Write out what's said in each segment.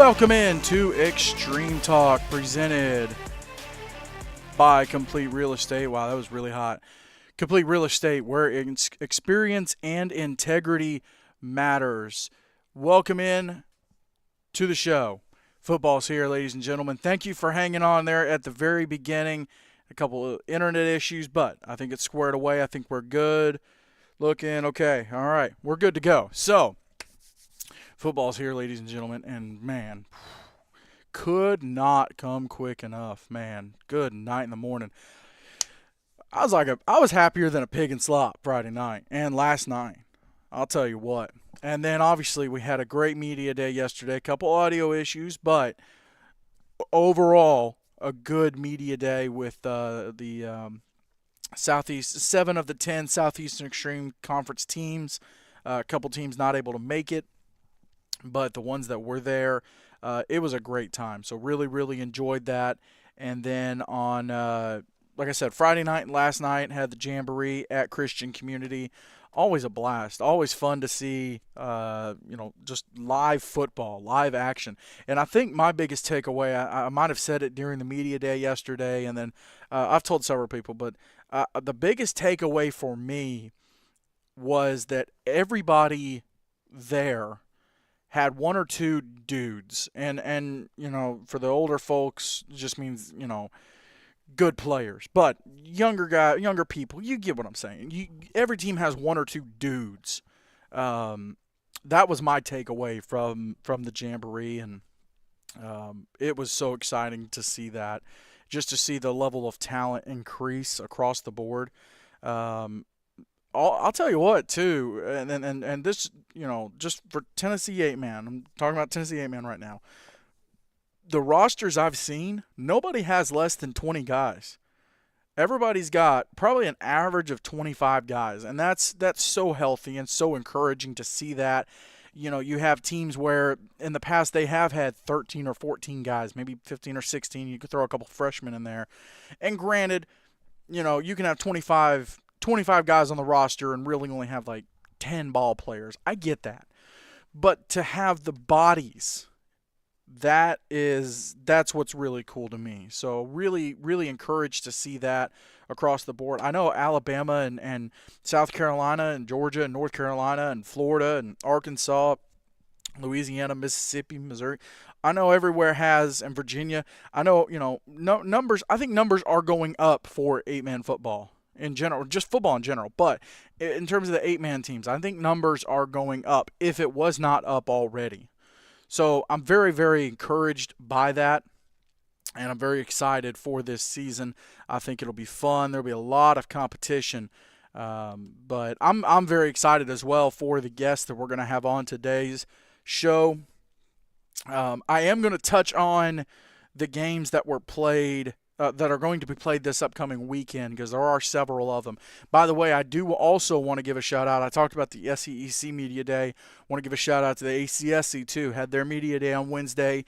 Welcome in to Extreme Talk, presented by Complete Real Estate. Wow, that was really hot. Complete Real Estate, where experience and integrity matters. Welcome in to the show. Football's here, ladies and gentlemen. Thank you for hanging on there at the very beginning. A couple of internet issues, but I think it's squared away. I think we're good. Looking okay. All right, we're good to go. So, football's here, ladies and gentlemen, and man, could not come quick enough, man. Good night in the morning. I was happier than a pig in slop Friday night and last night. I'll tell you what. And then obviously we had a great media day yesterday. A couple audio issues, but overall a good media day with the Southeast 7 of the 10 Southeastern Extreme Conference teams. A couple teams not able to make it, but the ones that were there, it was a great time. So really, really enjoyed that. And then on, like I said, Friday night and last night had the Jamboree at Christian Community. Always a blast. Always fun to see, just live football, live action. And I think my biggest takeaway, I might have said it during the media day yesterday, and then I've told several people, but the biggest takeaway for me was that everybody there had one or two dudes, and for the older folks, it just means good players, but younger people, you get what I'm saying. Every team has one or two dudes. That was my takeaway from the Jamboree, and it was so exciting to see that, just to see the level of talent increase across the board. I'll tell you what, too, and this, just for Tennessee 8-man, I'm talking about Tennessee 8-man right now. The rosters I've seen, nobody has less than 20 guys. Everybody's got probably an average of 25 guys, and that's so healthy and so encouraging to see that. You have teams where in the past they have had 13 or 14 guys, maybe 15 or 16. You could throw a couple freshmen in there. And granted, you can have 25 guys on the roster and really only have like 10 ball players. I get that. But to have the bodies, that's what's really cool to me. So really, really encouraged to see that across the board. I know Alabama and South Carolina and Georgia and North Carolina and Florida and Arkansas, Louisiana, Mississippi, Missouri. I know everywhere has, and Virginia. I know, numbers. I think numbers are going up for 8-man football in general, just football in general. But in terms of the 8-man teams, I think numbers are going up if it was not up already. So I'm very, very encouraged by that, and I'm very excited for this season. I think it'll be fun. There'll be a lot of competition, but I'm very excited as well for the guests that we're going to have on today's show. I am going to touch on the games that were played, that are going to be played this upcoming weekend, because there are several of them. By the way, I do also want to give a shout out. I talked about the SEC Media Day. I want to give a shout out to the ACSC too. Had their Media Day on Wednesday.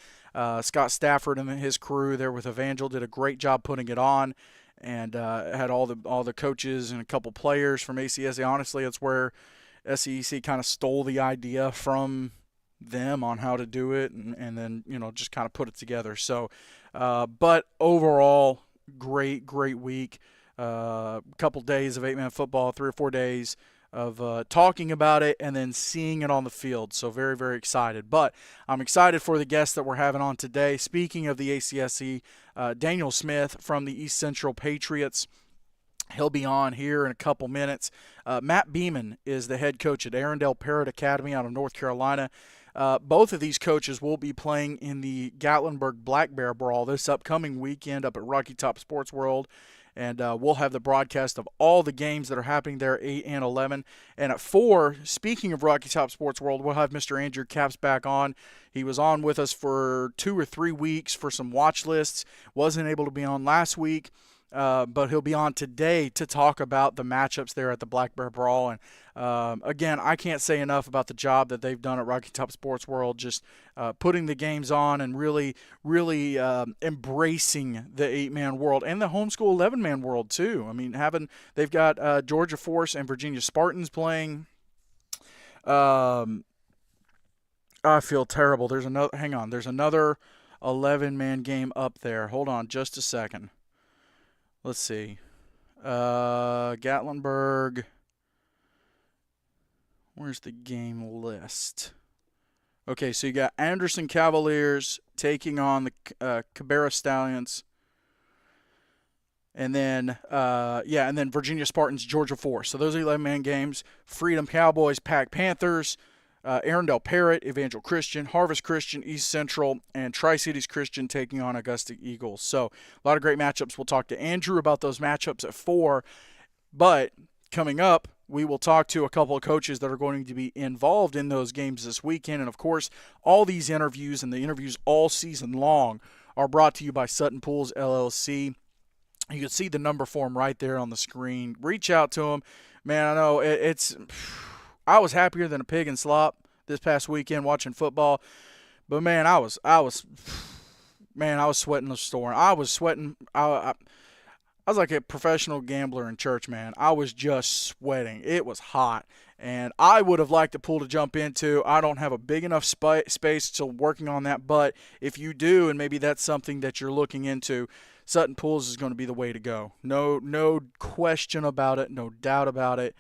Scott Stafford and his crew there with Evangel did a great job putting it on, and had all the coaches and a couple players from ACSC. Honestly, it's where SEC kind of stole the idea from them on how to do it, and then just kind of put it together. So but overall, great week. Couple days of 8-man football, 3 or 4 days of talking about it and then seeing it on the field. So very, very excited. But I'm excited for the guests that we're having on today. Speaking of the ACSC, Daniel Smith from the East Central Patriots. He'll be on here in a couple minutes. Matt Beaman is the head coach at Arendell Parrott Academy out of North Carolina. Both of these coaches will be playing in the Gatlinburg Black Bear Brawl this upcoming weekend up at Rocky Top Sports World. And we'll have the broadcast of all the games that are happening there, 8 and 11. And at 4, speaking of Rocky Top Sports World, we'll have Mr. Andrew Capps back on. He was on with us for 2 or 3 weeks for some watch lists. Wasn't able to be on last week. But he'll be on today to talk about the matchups there at the Black Bear Brawl. And again, I can't say enough about the job that they've done at Rocky Top Sports World, just putting the games on and really embracing the 8-man world and the homeschool 11-man world too. I mean, they've got Georgia Force and Virginia Spartans playing. I feel terrible. There's another. Hang on. There's another 11-man game up there. Hold on, just a second. Let's see. Gatlinburg. Where's the game list? Okay, so you got Anderson Cavaliers taking on the Cabarrus Stallions. And then, and then Virginia Spartans, Georgia Force. So those are 11-man games. Freedom Cowboys, Pack Panthers, Arendell Parrott, Evangel Christian, Harvest Christian, East Central, and Tri-Cities Christian taking on Augusta Eagles. So a lot of great matchups. We'll talk to Andrew about those matchups at 4. But coming up, we will talk to a couple of coaches that are going to be involved in those games this weekend. And, of course, all these interviews and the interviews all season long are brought to you by Sutton Pools, LLC. You can see the number for him right there on the screen. Reach out to him. Man, I know I was happier than a pig in slop this past weekend watching football. But, man, I was sweating the storm. I was sweating. I was like a professional gambler in church, man. I was just sweating. It was hot. And I would have liked a pool to jump into. I don't have a big enough space, still working on that. But if you do, and maybe that's something that you're looking into, Sutton Pools is going to be the way to go. No question about it, no doubt about it.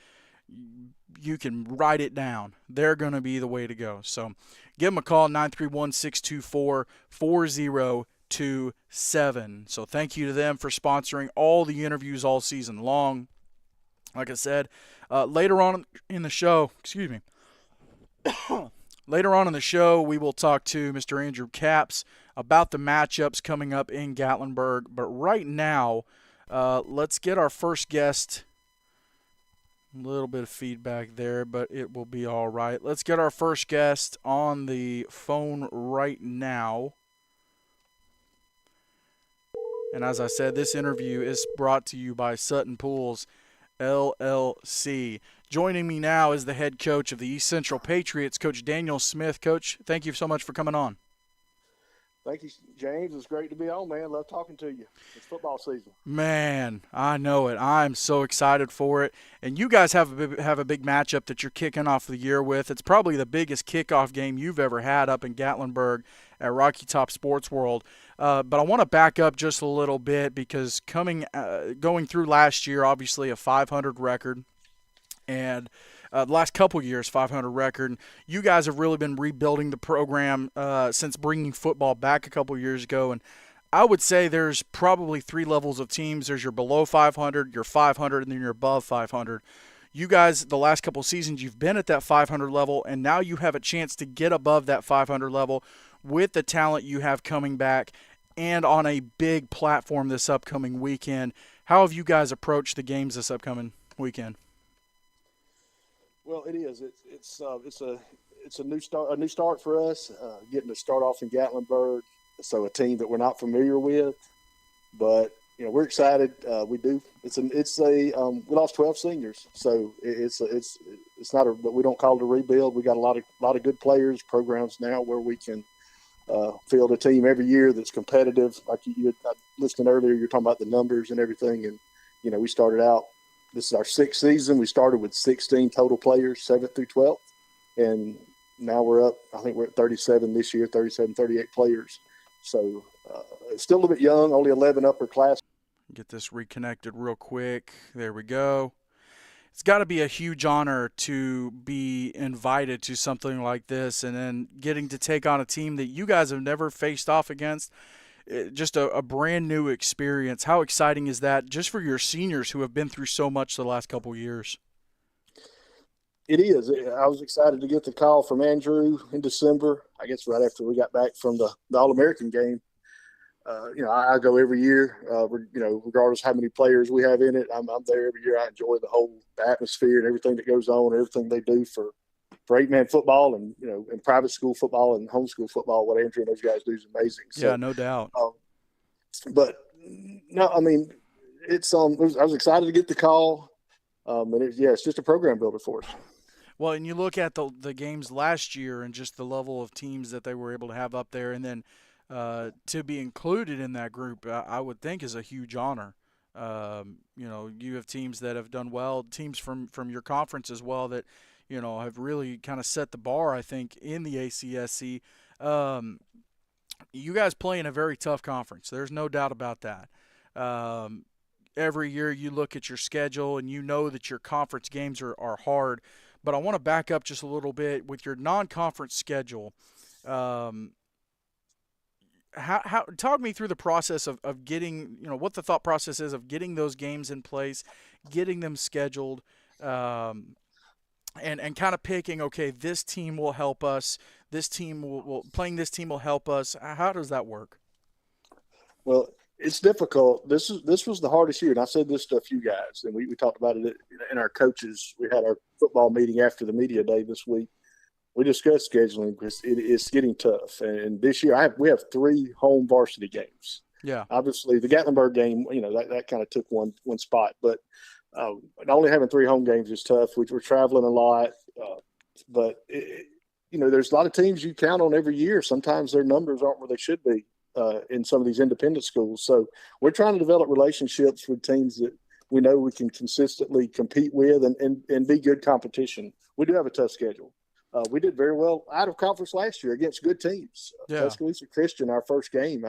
You can write it down. They're going to be the way to go. So give them a call, 931-624-4027. So thank you to them for sponsoring all the interviews all season long. Like I said, later on in the show, later on in the show, we will talk to Mr. Andrew Capps about the matchups coming up in Gatlinburg. But right now, let's get our first guest. A little bit of feedback there, but it will be all right. Let's get our first guest on the phone right now. And as I said, this interview is brought to you by Sutton Pools, LLC. Joining me now is the head coach of the East Central Patriots, Coach Daniel Smith. Coach, thank you so much for coming on. Thank you, James. It's great to be on, man. Love talking to you. It's football season. Man, I know it. I'm so excited for it. And you guys have a big matchup that you're kicking off the year with. It's probably the biggest kickoff game you've ever had up in Gatlinburg at Rocky Top Sports World. But I want to back up just a little bit because going through last year, obviously a 500 record, and the last couple years, 500 record. You guys have really been rebuilding the program since bringing football back a couple years ago. And I would say there's probably 3 levels of teams. There's your below 500, your 500, and then your above 500. You guys, the last couple seasons, you've been at that 500 level, and now you have a chance to get above that 500 level with the talent you have coming back and on a big platform this upcoming weekend. How have you guys approached the games this upcoming weekend? Well, it is. It's a new start for us. Getting to start off in Gatlinburg, so a team that we're not familiar with, but we're excited. We lost 12 seniors, so it's not but we don't call it a rebuild. We got a lot of good players, programs now where we can field a team every year that's competitive. Like you listened earlier, you're talking about the numbers and everything, and we started out. This is our 6th season. We started with 16 total players, 7th through 12th. And now we're up, I think we're at 37 this year, 38 players. So it's still a little bit young, only 11 upper class. Get this reconnected real quick. There we go. It's got to be a huge honor to be invited to something like this and then getting to take on a team that you guys have never faced off against. Just a brand new experience. How exciting is that just for your seniors who have been through so much the last couple of years? It is. I was excited to get the call from Andrew in December, I guess right after we got back from the All-American game. I go every year, regardless of how many players we have in it. I'm there every year. I enjoy the whole atmosphere and everything that goes on, everything they do for 8-man football and, and private school football and homeschool football. What Andrew and those guys do is amazing. So, yeah, no doubt. But no, I mean, it's I was excited to get the call. And it's just a program builder for us. Well, and you look at the games last year and just the level of teams that they were able to have up there, and then to be included in that group, I would think is a huge honor. You have teams that have done well, teams from your conference as well that, have really kind of set the bar, I think, in the ACSC. Um, you guys play in a very tough conference. There's no doubt about that. Um, every year you look at your schedule and you know that your conference games are hard. But I want to back up just a little bit with your non-conference schedule. Um, how talk me through the process of getting, what the thought process is of getting those games in place, getting them scheduled, um, and kind of picking, okay, this team will help us, this team will playing this team will help us. How does that work? Well, it's difficult. This was the hardest year, and I said this to a few guys, and we talked about it in our coaches. We had our football meeting after the media day this week. We discussed scheduling because it's getting tough. And this year, we have 3 home varsity games. Yeah. Obviously, the Gatlinburg game, that kind of took one spot, but only having 3 home games is tough. We're traveling a lot, but there's a lot of teams you count on every year. Sometimes their numbers aren't where they should be in some of these independent schools. So we're trying to develop relationships with teams that we know we can consistently compete with and be good competition. We do have a tough schedule. We did very well out of conference last year against good teams. Yeah. Tuscaloosa Christian, our first game,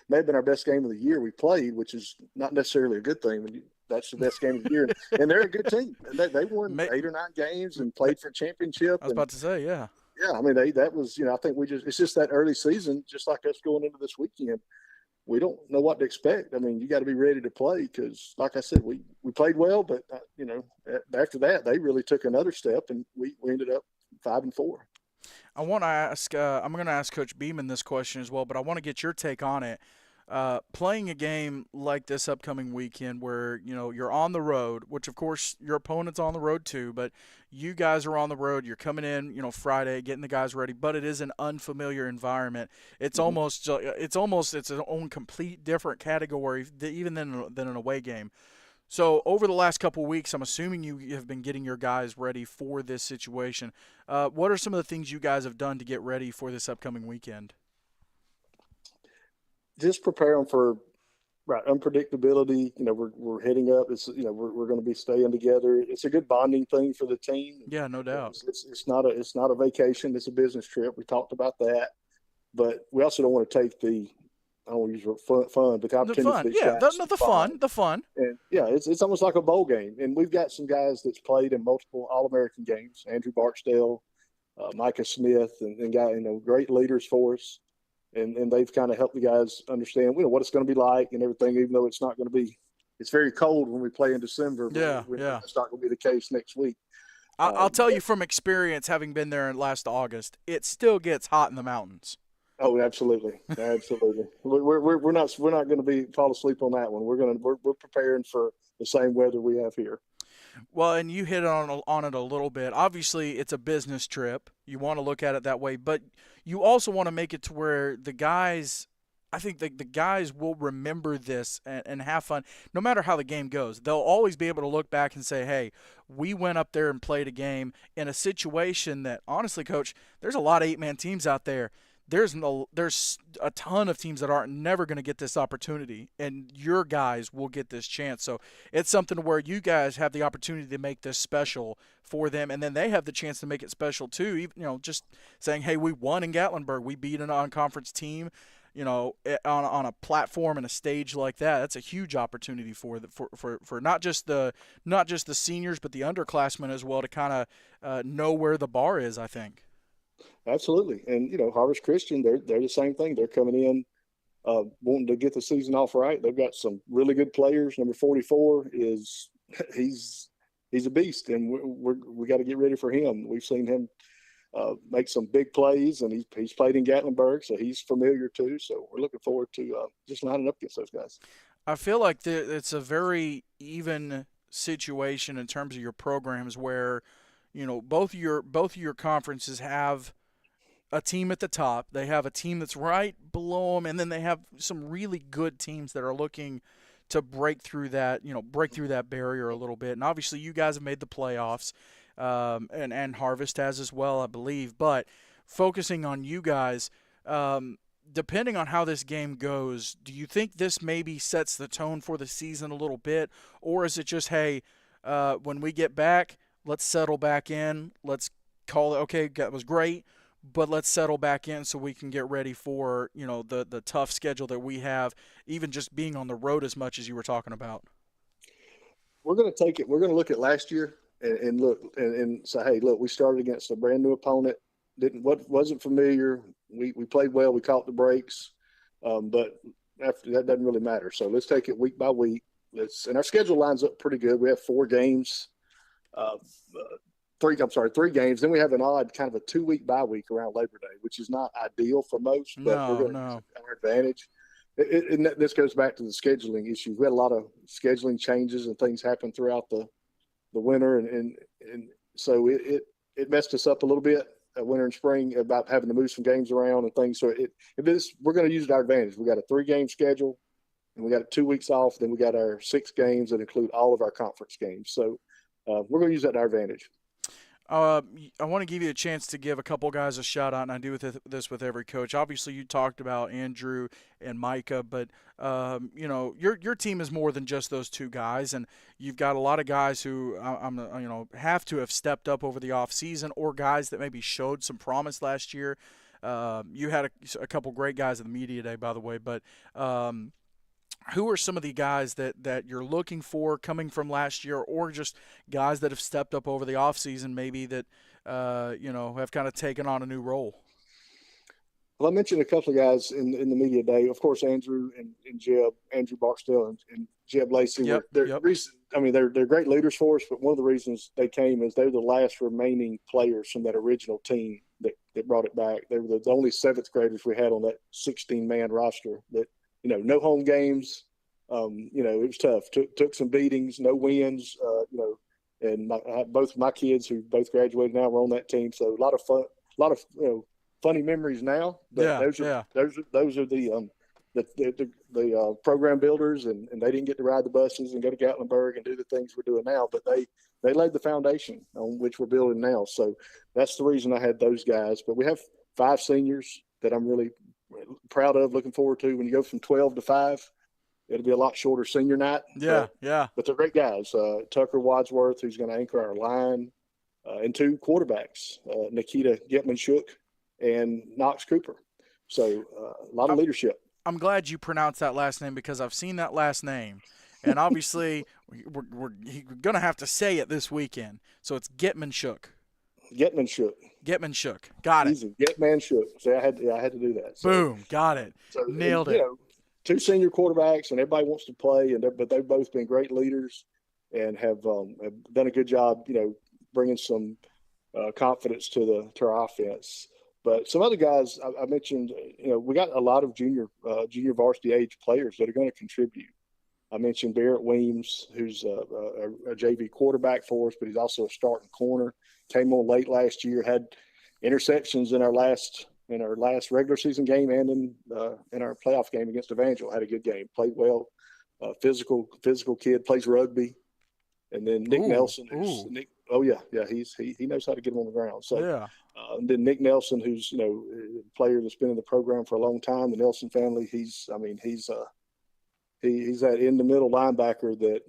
may have been our best game of the year we played, which is not necessarily a good thing. That's the best game of the year, and they're a good team. And they won 8 or 9 games and played for a championship. I was about to say, yeah. Yeah, I mean, that was, I think it's just that early season, just like us going into this weekend. We don't know what to expect. I mean, you got to be ready to play because, like I said, we played well, but, after that, they really took another step, and we ended up 5-4. I want to ask. I'm going to ask Coach Beaman this question as well, but I want to get your take on it. Playing a game like this upcoming weekend, where you're on the road, which of course your opponent's on the road too, but you guys are on the road. You're coming in, Friday, getting the guys ready, but it is an unfamiliar environment. It's almost its own complete different category, even than an away game. So over the last couple of weeks, I'm assuming you have been getting your guys ready for this situation. What are some of the things you guys have done to get ready for this upcoming weekend? Just prepare them for unpredictability. We're heading up. It's we're going to be staying together. It's a good bonding thing for the team. Yeah, no doubt. It's not a vacation. It's a business trip. We talked about that, but we also don't want to take the I don't want to use fun, but the opportunity. The fun. And yeah, it's almost like a bowl game. And we've got some guys that's played in multiple All-American games. Andrew Barksdale, Micah Smith, and great leaders for us. And they've kind of helped the guys understand, what it's going to be like and everything. Even though it's not going to be, it's very cold when we play in December. Yeah. It's not going to be the case next week. I'll tell you from experience, having been there in last August, it still gets hot in the mountains. Oh, absolutely. We're not going to fall asleep on that one. We're preparing for the same weather we have here. Well, and you hit on it a little bit. Obviously, it's a business trip. You want to look at it that way, but you also want to make it to where the guys, I think the guys will remember this and have fun. No matter how the game goes, they'll always be able to look back and say, hey, we went up there and played a game in a situation that, honestly, Coach, there's a lot of 8-man teams out there. There's a ton of teams that aren't never going to get this opportunity, and your guys will get this chance. So it's something where you guys have the opportunity to make this special for them, and then they have the chance to make it special too. Even, just saying, hey, we won in Gatlinburg, we beat an on-conference team, on a platform and a stage like that. That's a huge opportunity for not just the seniors, but the underclassmen as well to kind of know where the bar is, I think. Absolutely. And, Harvest Christian, they're the same thing. They're coming in wanting to get the season off right. They've got some really good players. Number 44 he's a beast, and we got to get ready for him. We've seen him make some big plays, and he's played in Gatlinburg, so he's familiar too. So we're looking forward to just lining up against those guys. I feel like it's a very even situation in terms of your programs where both of your conferences have a team at the top. They have a team that's right below them, and then they have some really good teams that are looking to break through that barrier a little bit. And obviously, you guys have made the playoffs, and Harvest has as well, I believe. But focusing on you guys, depending on how this game goes, do you think this maybe sets the tone for the season a little bit, or is it just, hey, when we get back, let's settle back in. Let's call it okay. That was great, but let's settle back in so we can get ready for the tough schedule that we have, even just being on the road as much as you were talking about. We're going to take it. We're going to look at last year and look and say, hey, look, we started against a brand new opponent. Didn't what wasn't familiar. We played well. We caught the breaks, but after that doesn't really matter. So let's take it week by week. Let's and our schedule lines up pretty good. We have 4 games, uh, three. I'm sorry, 3 games. Then we have an odd kind of a 2 week bye week around Labor Day, which is not ideal for most, but we're No, going to use no. it to our advantage. And this goes back to the scheduling issues. We had a lot of scheduling changes and things happen throughout the winter, and so it messed us up a little bit, winter and spring, about having to move some games around and things. So we're going to use it to our advantage. We got a 3 game schedule, and we got 2 weeks off. Then we got our 6 games that include all of our conference games. So we're going to use that to our advantage. Uh, I want to give you a chance to give a couple guys a shout out, and I do this with every coach. Obviously, you talked about Andrew and Micah, but your team is more than just those 2 guys, and you've got a lot of guys who have to have stepped up over the off season, or guys that maybe showed some promise last year. You had a couple great guys at the media day, by the way, but who are some of the guys that you're looking for coming from last year, or just guys that have stepped up over the offseason, maybe that have kind of taken on a new role? Well, I mentioned a couple of guys in the media day. Of course, Andrew and Jeb, Andrew Barksdale and Jeb Lacey Yep, were they're yep. I mean they're great leaders for us. But one of the reasons they came is they're the last remaining players from that original team that brought it back. They were the only seventh graders we had on that 16-man roster. That no home games. It was tough. Took some beatings, no wins. And both of my kids who both graduated now were on that team. So a lot of fun, a lot of funny memories now, but Yeah, yeah. those are the program builders, and they didn't get to ride the buses and go to Gatlinburg and do the things we're doing now, but they laid the foundation on which we're building now. So that's the reason I had those guys. But we have 5 seniors that I'm really proud of, looking forward to. When you go from 12 to 5, it'll be a lot shorter senior night, Yeah, yeah. but they're great guys. Tucker Wadsworth, who's going to anchor our line, and 2 quarterbacks, Nikita Getman-Shook and Knox Cooper. So a lot of I'm, leadership. I'm glad you pronounced that last name because I've seen that last name. And obviously, we're going to have to say it this weekend. So it's Getman Shook. Getman-Shook, Getman Shook. Got it. easy. Getman-Shook. So I had to do that. Boom. Got it. And Nailed it. 2 senior quarterbacks, and everybody wants to play, but they've both been great leaders and have done a good job, bringing some confidence to our offense. But some other guys I mentioned, we got a lot of junior varsity age players that are going to contribute. I mentioned Barrett Weems, who's a JV quarterback for us, but he's also a starting corner. Came on late last year, had interceptions in our last regular season game and in our playoff game against Evangel. Had a good game, played well. Physical kid, plays rugby. And then Nick Ooh, Nelson, who's ooh. Nick. Oh yeah, he knows how to get him on the ground. So Yeah. and then Nick Nelson, who's a player that's been in the program for a long time. The Nelson family. He's that in the middle linebacker that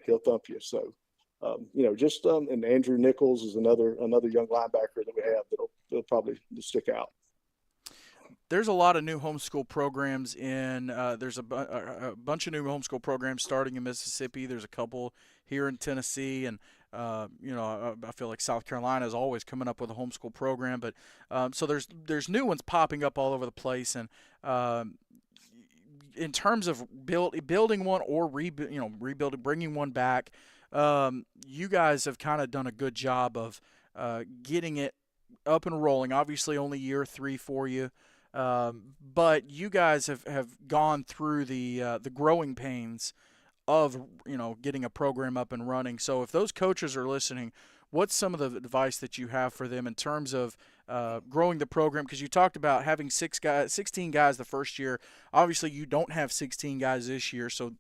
he'll thump you. So and Andrew Nichols is another young linebacker that we have that'll probably stick out. There's a lot of new homeschool programs there's a bunch of new homeschool programs starting in Mississippi. There's a couple here in Tennessee, and I feel like South Carolina is always coming up with a homeschool program. But so there's new ones popping up all over the place, and in terms of building one or rebuilding, bringing one back, you guys have kind of done a good job of getting it up and rolling. Obviously, only year 3 for you, but you guys have gone through the growing pains of getting a program up and running. So if those coaches are listening, what's some of the advice that you have for them in terms of growing the program? Because you talked about having 16 guys the first year. Obviously, you don't have 16 guys this year, so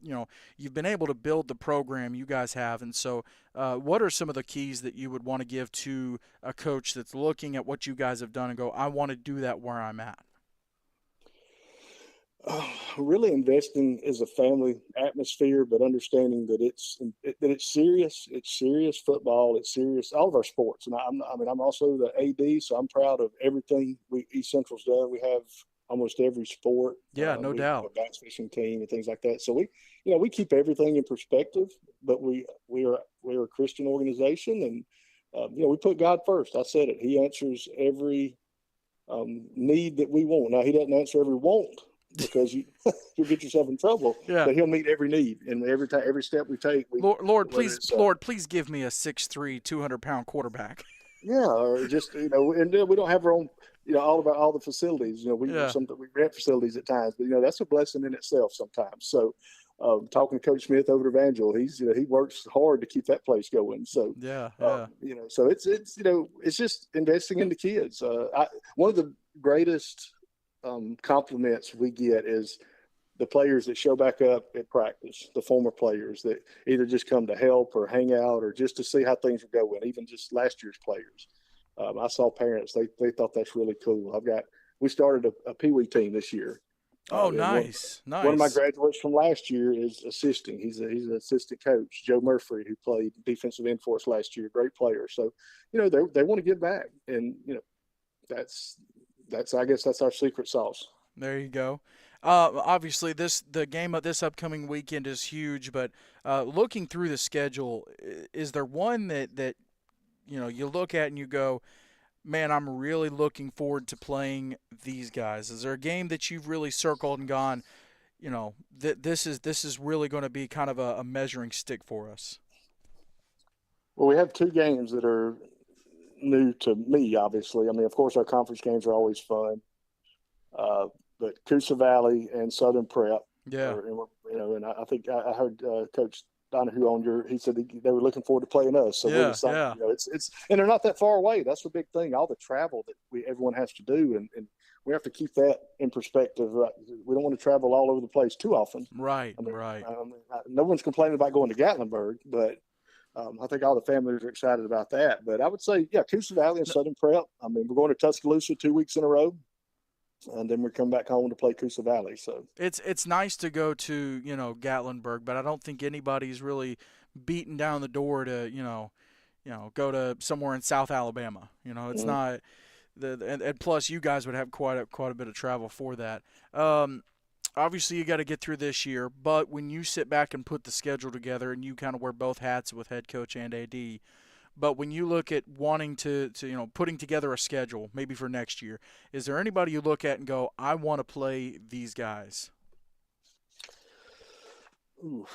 you've been able to build the program. You guys have, and so what are some of the keys that you would want to give to a coach that's looking at what you guys have done and go, I want to do that where I'm at? Really investing as a family atmosphere, but understanding that it's serious. It's serious football. It's serious. All of our sports, and I'm also the AD, so I'm proud of everything East Central's done. We have almost every sport. Yeah, no We have doubt. a bass fishing team and things like that. So we keep everything in perspective. But we're a Christian organization, and we put God first. I said it. He answers every need that we want. Now he doesn't answer every want because you'll get yourself in trouble, Yeah. but he'll meet every need. And every time, every step we take, whether it's Lord, please give me a 6'3", 200-pound quarterback. yeah, or just and we don't have our own, all the facilities. Yeah. We rent facilities at times, but that's a blessing in itself sometimes. So, talking to Coach Smith over at Evangel, he works hard to keep that place going. So, Yeah. Yeah. so it's just investing in the kids. One of the greatest compliments we get is the players that show back up at practice, the former players that either just come to help or hang out or just to see how things are going, even just last year's players. I saw parents, they thought that's really cool. We started a Pee Wee team this year. Oh, And nice. one of my Nice. graduates from last year is assisting. He's an assistant coach, Joe Murphy, who played defensive end for us last year, great player. So, they want to give back. And, that's, I guess that's our secret sauce. There you go. Obviously, the game of this upcoming weekend is huge, but looking through the schedule, is there one that you look at and you go, man, I'm really looking forward to playing these guys? Is there a game that you've really circled and gone, this is really going to be kind of a measuring stick for us? Well, we have two games that are new to me, obviously. I mean, of course, our conference games are always fun, uh, but Coosa Valley and Southern Prep Yeah. and I think I heard Coach Donahue he said they were looking forward to playing us. So we're the Yeah. same. Yeah. And they're not that far away. That's the big thing. All the travel that everyone has to do, and we have to keep that in perspective. We don't want to travel all over the place too often. Right. I mean, Right. no one's complaining about going to Gatlinburg, but I think all the families are excited about that. But I would say, yeah, Coosa Valley and Southern Prep. I mean, we're going to Tuscaloosa 2 weeks in a row, and then we come back home to play Coosa Valley. So It's nice to go to Gatlinburg, but I don't think anybody's really beating down the door to go to somewhere in South Alabama. It's mm, not and plus you guys would have quite a bit of travel for that. Um, Obviously you got to get through this year, but when you sit back and put the schedule together and you kind of wear both hats with head coach and AD, but when you look at wanting to putting together a schedule maybe for next year, is there anybody you look at and go, I want to play these guys? ooh.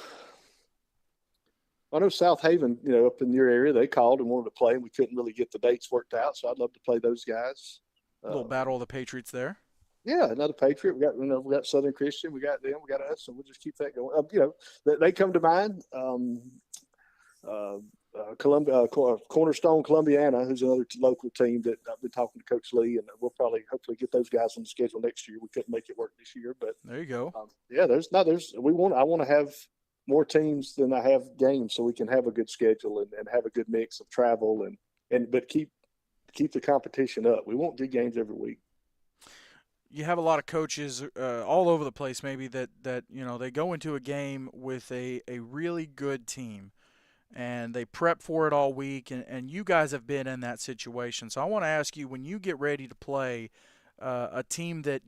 I know South Haven, up in your area, they called and wanted to play, and we couldn't really get the dates worked out. So I'd love to play those guys. Little Um, battle of the Patriots there. yeah, another Patriot. We got Southern Christian. We got them. We got us. So we'll just keep that going. They come to mind. Uh, Cornerstone Columbiana, who's another local team that I've been talking to Coach Lee, and we'll probably hopefully get those guys on the schedule next year. We couldn't make it work this year, but There you go. yeah, I want to have more teams than I have games, so we can have a good schedule and have a good mix of travel but keep the competition up. We won't do games every week. You have a lot of coaches all over the place maybe that they go into a game with a really good team and they prep for it all week, and you guys have been in that situation. So I want to ask you, when you get ready to play a team that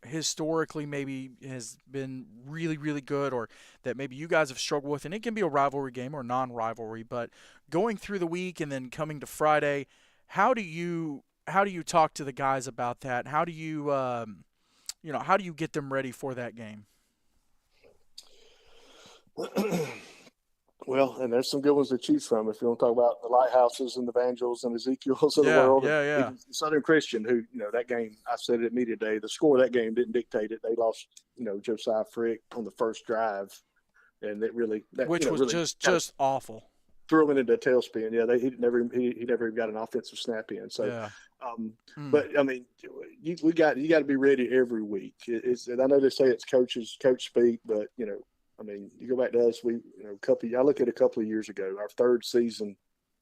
historically maybe has been really really good, or that maybe you guys have struggled with, and it can be a rivalry game or non-rivalry, but going through the week and then coming to Friday, how do you talk to the guys about that? How do you get them ready for that game? Well, and there's some good ones to choose from. If you want to talk about the Lighthouses and the Evangels and Ezekiels of the Yeah, world, and yeah, yeah. even Southern Christian, who that game, I said it at media today. The score of that game didn't dictate it. They lost, Josiah Frick on the first drive, and Which was really kind of just awful. threw him into a tailspin. Yeah, he never got an offensive snap in. So, Yeah. um, Mm. but I mean, you got to be ready every week. And I know they say it's coach speak, but I mean, you go back to us. I look at a couple of years ago, our third season,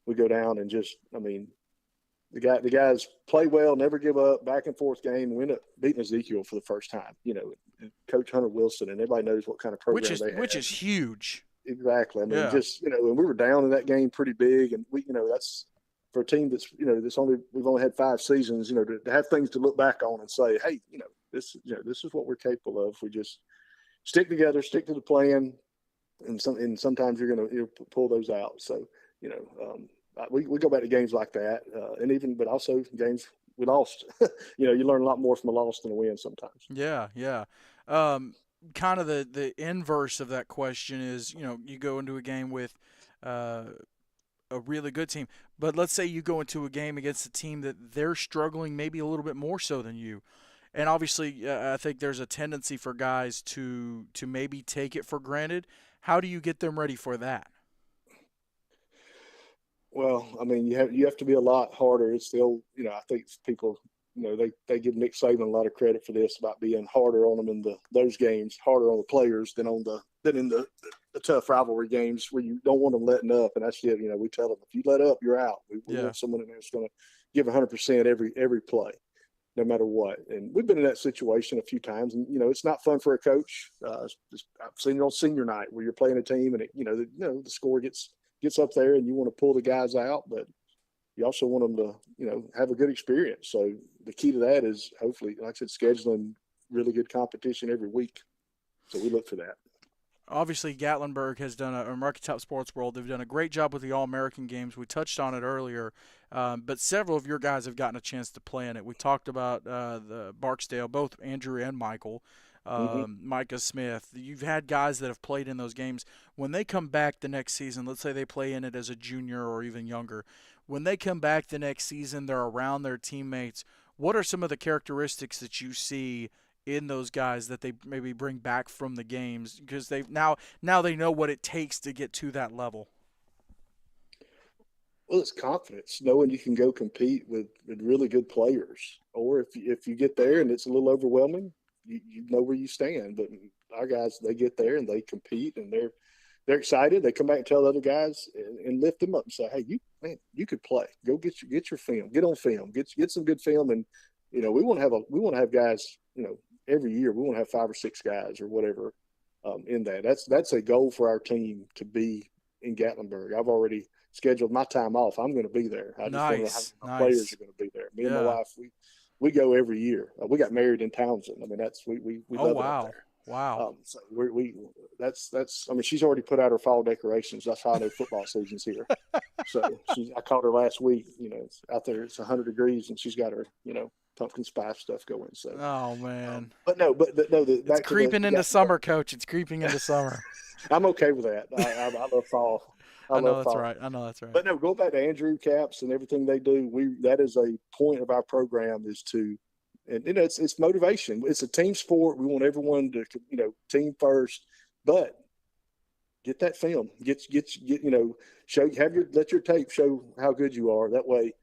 we go down and I mean, the guys play well, never give up, back and forth game. We end up beating Ezekiel for the first time, Coach Hunter Wilson, and everybody knows what kind of program they which have. is huge. Exactly. I mean, Yeah. just and we were down in that game pretty big, and that's for a team that's that's we've only had 5 seasons. To have things to look back on and say, hey, this is what we're capable of. We just stick together, stick to the plan, and sometimes you're going to pull those out. So we go back to games like that, but also games we lost. You learn a lot more from a loss than a win sometimes. Yeah, yeah. Um, Kind of the inverse of that question is, you go into a game with uh, a really good team, but let's say you go into a game against a team that they're struggling maybe a little bit more so than you. And obviously, I think there's a tendency for guys to maybe take it for granted. How do you get them ready for that? Well, I mean, you have to be a lot harder. It's the old, I think people, they give Nick Saban a lot of credit for this about being harder on them in those games, harder on the players than in the tough rivalry games where you don't want them letting up. And that's it. We tell them if you let up, you're out. We Yeah. want someone in there that's going to give 100% every play, no matter what. And we've been in that situation a few times, and it's not fun for a coach. I've seen it on senior night where you're playing a team, and the score gets up there, and you want to pull the guys out, but you also want them to have a good experience. So the key to that is hopefully, like I said, scheduling really good competition every week. So we look for that. Obviously, Gatlinburg has done or Market Top Sports World. They've done a great job with the All American games. We touched on it earlier, but several of your guys have gotten a chance to play in it. We talked about the Barksdale, both Andrew and Michael, Mm-hmm. Micah Smith. You've had guys that have played in those games. When they come back the next season, let's say they play in it as a junior or even younger, when they come back the next season, they're around their teammates. What are some of the characteristics that you see in those guys that they maybe bring back from the games because they now they know what it takes to get to that level? Well, it's confidence, knowing you can go compete with really good players. Or if you get there and it's a little overwhelming, you know where you stand. But our guys, they get there and they compete, and they're excited. They come back and tell the other guys and lift them up and say, "Hey, you could play. Go get your film. Get on film. Get some good film." And we want to have guys. Every year we want to have 5 or 6 guys or whatever in that. That's a goal for our team to be in Gatlinburg. I've already scheduled my time off. I'm going to be there. I just want to know how Nice, my players nice. are going to be there. Me and my Yeah. wife, we go every year. We got married in Townsend. I mean, we Oh love it up wow, there. wow. So we that's. I mean, she's already put out her fall decorations. That's how I know football season's here. So I called her last week. It's out there. It's 100 degrees, and she's got her pumpkin spice stuff going. So, Oh man, but no, but no. it's Back to the creeping into Gatlinburg. summer, Coach. It's creeping into summer. I'm okay with that. I love fall. I I know love that's fall. right. I know that's right. But no, go back to Andrew Caps and everything they do. That is a point of our program is to, and it's motivation. It's a team sport. We want everyone to team first, but get that film. Get show let your tape show how good you are. That way,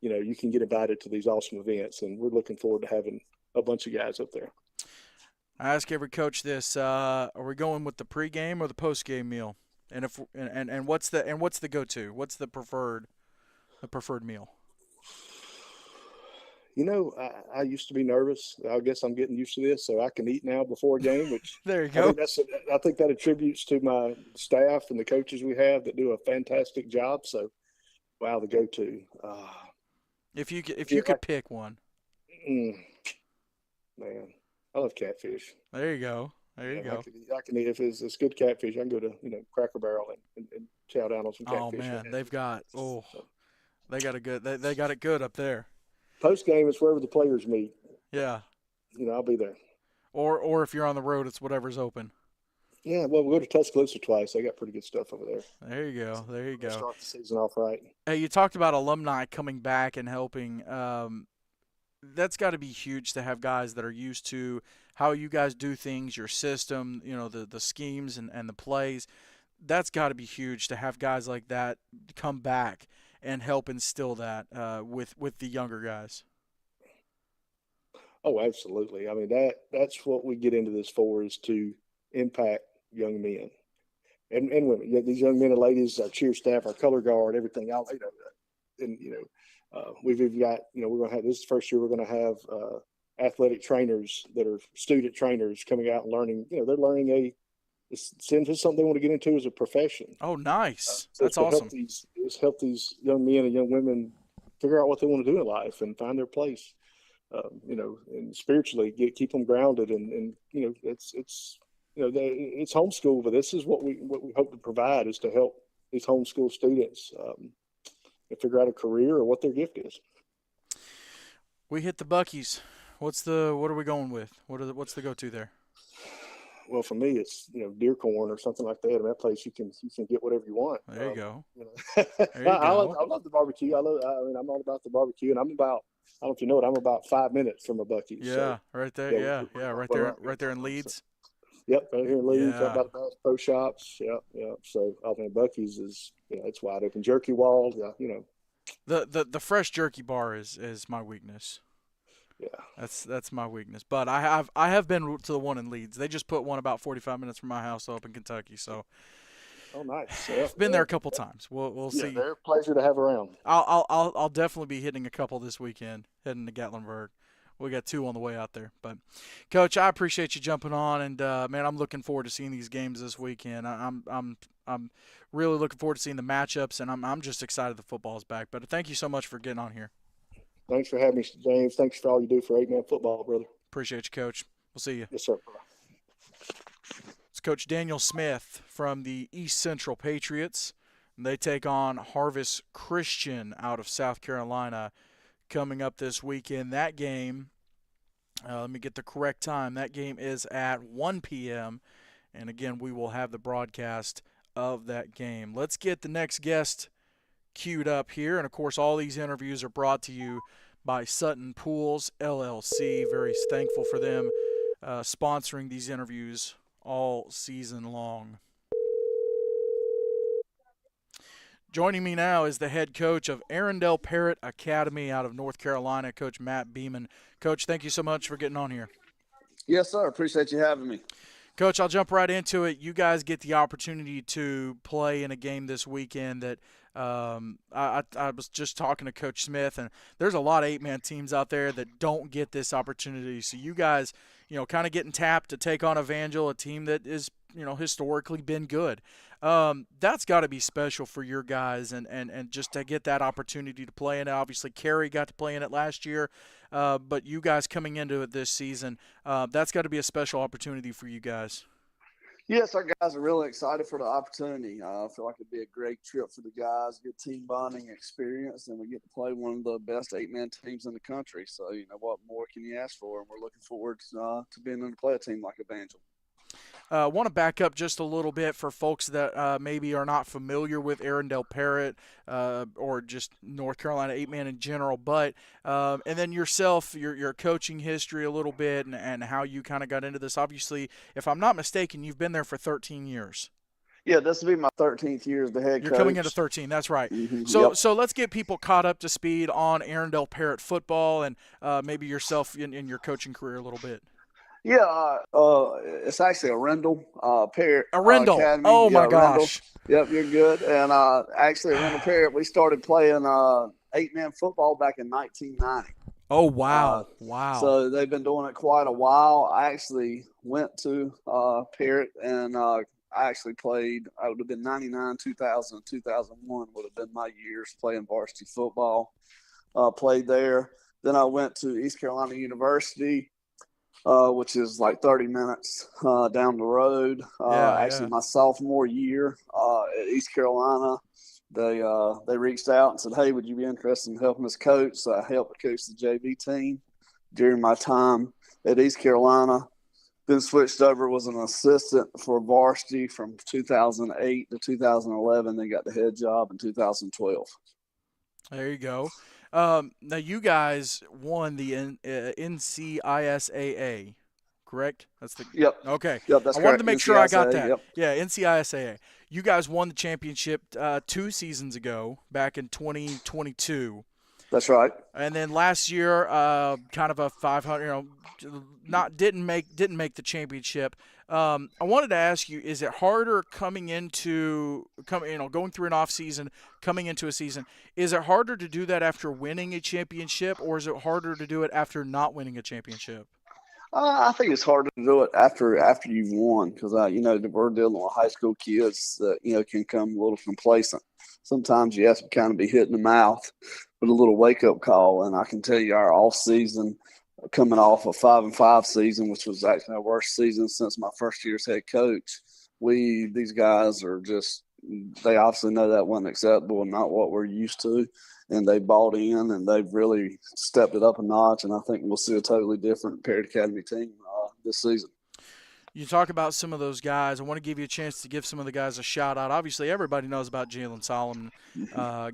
you can get invited to these awesome events, and we're looking forward to having a bunch of guys up there. I ask every coach this: are we going with the pregame or the postgame meal? And if and what's the go-to? What's the preferred meal? I used to be nervous. I guess I'm getting used to this, so I can eat now before a game, which There you I go. think I think that attributes to my staff and the coaches we have that do a fantastic job. So, wow, the go-to. If Yeah, you could pick one, mm, man, I love catfish. there you go. There you Yeah, go. I can eat if it's good catfish. I can go to Cracker Barrel and chow down on some Oh catfish. man, they've got So, they got a good they got it good up there. post game is wherever the players meet. Yeah. I'll be there. Or if you're on the road, it's whatever's open. Yeah, well, we'll go to Tuscaloosa twice. They got pretty good stuff over there. There you go. There you We'll go. start the season off right. Hey, you talked about alumni coming back and helping. That's got to be huge to have guys that are used to how you guys do things, your system, the schemes and the plays. That's got to be huge to have guys like that come back and help instill that with the younger guys. Oh, absolutely. I mean that's what we get into this for is to impact young men and women. Yeah, these young men and ladies, our cheer staff, our color guard, everything else. And we've even got we're going to have this is the first year we're going to have athletic trainers that are student trainers coming out and learning. They're learning it's something they want to get into as a profession. Oh, nice. So That's awesome. it's help these young men and young women figure out what they want to do in life and find their place. And spiritually keep them grounded, and it's homeschool, but this is what we hope to provide, is to help these homeschool students figure out a career or what their gift is. We hit the Buc-ee's. What are we going with? What's the go-to there? Well, for me, it's deer corn or something like that. In that place, you can get whatever you want. There you go. There you go. I love the barbecue. I'm all about the barbecue, and I don't know if you know it, I'm about 5 minutes from a Buc-ee's. Yeah, so, right there. Yeah, right there in Leeds. Yep, right here in Leeds, Yeah. right by the Bass Pro Shops. Yeah. So, Buc-ee's is, it's wide open. Jerky wall, The fresh jerky bar is my weakness. Yeah. That's my weakness. But I have been to the one in Leeds. They just put one about 45 minutes from my house up in Kentucky. So Oh, nice. I've been there a couple times. We'll see. They're a pleasure to have around. I'll definitely be hitting a couple this weekend, heading to Gatlinburg. We got 2 on the way out there. But Coach, I appreciate you jumping on, and man, I'm looking forward to seeing these games this weekend. I'm really looking forward to seeing the matchups, and I'm just excited the football's back. But thank you so much for getting on here. Thanks for having me, James. Thanks for all you do for 8-man football, brother. Appreciate you, Coach. We'll see you. Yes, sir. It's Coach Daniel Smith from the East Central Patriots. And they take on Harvest Christian out of South Carolina coming up this weekend. That game, let me get the correct time. That game is at 1 p.m. And again, we will have the broadcast of that game. Let's get the next guest queued up here. And of course, all these interviews are brought to you by Sutton Pools LLC. Very thankful for them sponsoring these interviews all season long. Joining me now is the head coach of Arendell Parrott Academy out of North Carolina, Coach Matt Beaman. Coach, thank you so much for getting on here. Yes, sir. Appreciate you having me. Coach, I'll jump right into it. You guys get the opportunity to play in a game this weekend that I was just talking to Coach Smith, and there's a lot of 8-man teams out there that don't get this opportunity. So you guys, kind of getting tapped to take on Evangel, a team that is, historically been good. That's got to be special for your guys, and just to get that opportunity to play in it. Obviously, Kerry got to play in it last year, but you guys coming into it this season, that's got to be a special opportunity for you guys. Yes, our guys are really excited for the opportunity. I feel like it'd be a great trip for the guys, good team bonding experience, and we get to play one of the best 8-man teams in the country. So, what more can you ask for? And we're looking forward to being able to play a team like Evangel. I want to back up just a little bit for folks that maybe are not familiar with Arendell Parrott or just North Carolina 8-man in general, but and then yourself, your coaching history a little bit and how you kind of got into this. Obviously, if I'm not mistaken, you've been there for 13 years. Yeah, this will be my 13th year as the head coach. You're coming into 13, that's right. Mm-hmm. So let's get people caught up to speed on Arendell Parrott football and maybe yourself in your coaching career a little bit. Yeah, it's actually Arendell Parrott Arendell. Academy. Oh, my gosh. Yep, you're good. And actually, Arendell Parrott, we started playing 8-man football back in 1990. Oh, wow. Wow. So they've been doing it quite a while. I actually went to Parrott, and I actually played. I would have been 99, 2000, 2001 would have been my years playing varsity football. Played there. Then I went to East Carolina University, which is like 30 minutes down the road. Actually, my sophomore year at East Carolina, they reached out and said, "Hey, would you be interested in helping us coach?" So I helped coach the JV team during my time at East Carolina. Then switched over, was an assistant for varsity from 2008 to 2011. Then got the head job in 2012. There you go. Now, you guys won the NCISAA, correct? That's the Yep. Okay. Yep, that's I correct. wanted to make sure I got that. Yep. Yeah, NCISAA. You guys won the championship 2 seasons ago, back in 2022. That's right. And then last year, kind of a 500, not didn't make the championship. I wanted to ask you: is it harder going through an off season, coming into a season? Is it harder to do that after winning a championship, or is it harder to do it after not winning a championship? I think it's harder to do it after you've won because we're dealing with high school kids that can come a little complacent. Sometimes you have to kind of be hit in the mouth with a little wake up call. And I can tell you, our off season, coming off a 5-5 season, which was actually our worst season since my first year as head coach, these guys are just, they obviously know that wasn't acceptable and not what we're used to. And they bought in and they've really stepped it up a notch. And I think we'll see a totally different Parrott Academy team this season. You talk about some of those guys. I want to give you a chance to give some of the guys a shout out. Obviously, everybody knows about Jalen Solomon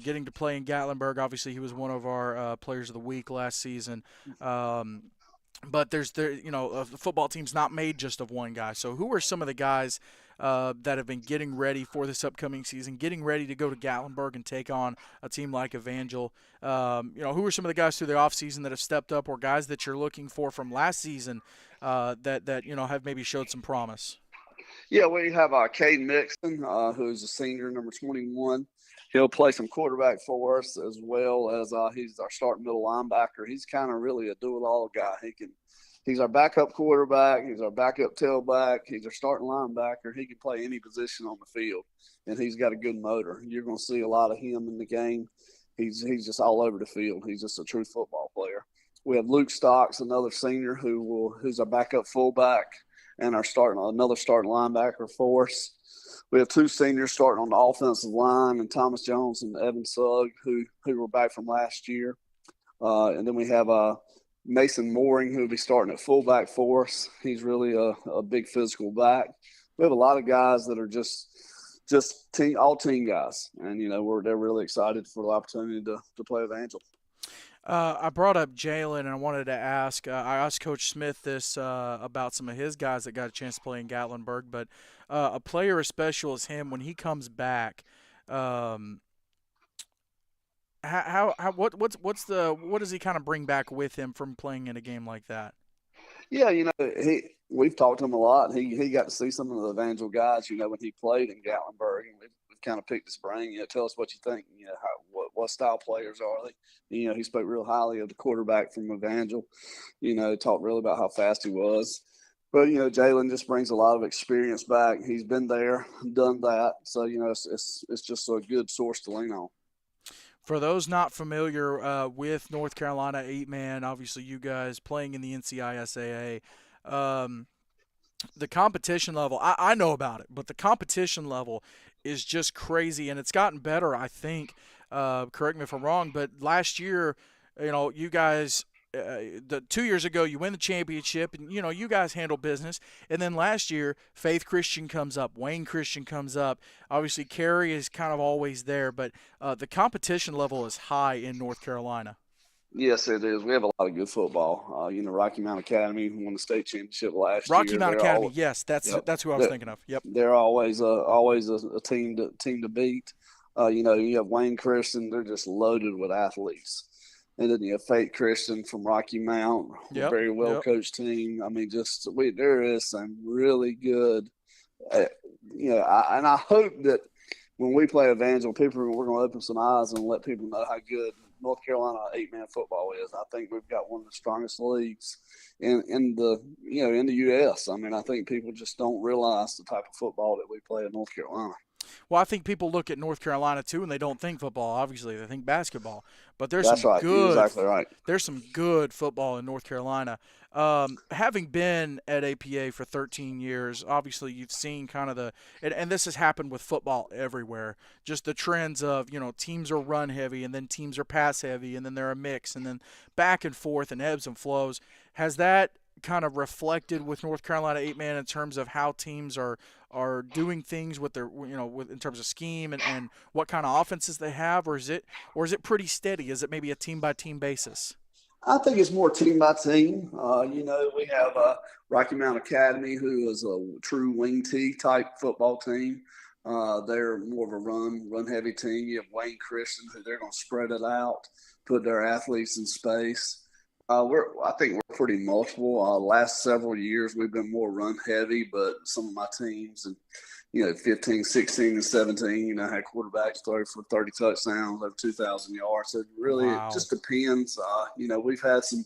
getting to play in Gatlinburg. Obviously, he was one of our players of the week last season. But the football team's not made just of one guy. So who are some of the guys that have been getting ready for this upcoming season, getting ready to go to Gatlinburg and take on a team like Evangel? Who are some of the guys through the offseason that have stepped up, or guys that you're looking for from last season that have maybe showed some promise? Yeah, we have Cade Mixon, who's a senior, number 21. He'll play some quarterback for us as well as he's our starting middle linebacker. He's kind of really a do-it-all guy. He's our backup quarterback. He's our backup tailback. He's our starting linebacker. He can play any position on the field, and he's got a good motor. You're going to see a lot of him in the game. He's just all over the field. He's just a true football player. We have Luke Stocks, another senior who's our backup fullback and another starting linebacker for us. We have two seniors starting on the offensive line, and Thomas Jones and Evan Sugg, who were back from last year. And then we have Mason Mooring, who will be starting at fullback for us. He's really a big physical back. We have a lot of guys that are just all team guys, and they're really excited for the opportunity to play Evangel. I brought up Jalen, and I wanted to ask. I asked Coach Smith this about some of his guys that got a chance to play in Gatlinburg, but a player as special as him, when he comes back, what does he kind of bring back with him from playing in a game like that? Yeah, we've talked to him a lot. He got to see some of the Evangel guys, when he played in Gatlinburg, and we've kind of picked his brain. Tell us what you think. What style players are they? He spoke real highly of the quarterback from Evangel. Talked really about how fast he was. But Jalen just brings a lot of experience back. He's been there, done that. So it's just a good source to lean on. For those not familiar with North Carolina 8-man, obviously you guys playing in the NCISAA, the competition level, I know about it, but the competition level is just crazy, and it's gotten better, I think. Correct me if I'm wrong, but last year, you guys, the 2 years ago, you win the championship, and, you guys handle business. And then last year, Faith Christian comes up, Wayne Christian comes up. Obviously, Carey is kind of always there, but the competition level is high in North Carolina. Yes, it is. We have a lot of good football. Rocky Mount Academy won the state championship last year. Rocky Mount Academy, yes, that's who I was thinking of. Yep. They're always a team to beat. You have Wayne Christian. They're just loaded with athletes. And then you have Faith Christian from Rocky Mount, a very well coached team. I mean, there is some really good. And I hope that when we play Evangel, we're going to open some eyes and let people know how good North Carolina 8-man football is. I think we've got one of the strongest leagues in the U.S. I mean, I think people just don't realize the type of football that we play in North Carolina. Well, I think people look at North Carolina too, and they don't think football. Obviously, they think basketball. But there's That's some right. good. You're exactly right. There's some good football in North Carolina. Having been at APA for 13 years, obviously you've seen kind of and this has happened with football everywhere. Just the trends of teams are run heavy, and then teams are pass heavy, and then they're a mix, and then back and forth and ebbs and flows. Has that kind of reflected with North Carolina 8-man in terms of how teams are doing things with their in terms of scheme and what kind of offenses they have, or is it pretty steady? Is it maybe a team by team basis? I think it's more team by team. We have Rocky Mount Academy, who is a true wing T type football team. They're more of a run heavy team. You have Wayne Christian, who they're going to spread it out. put their athletes in space. I think we're pretty multiple. Last several years, we've been more run heavy, but some of my teams and 15, 16, and 17, had quarterbacks throw for 30 touchdowns, over 2,000 yards. So it Wow. just depends. We've had some.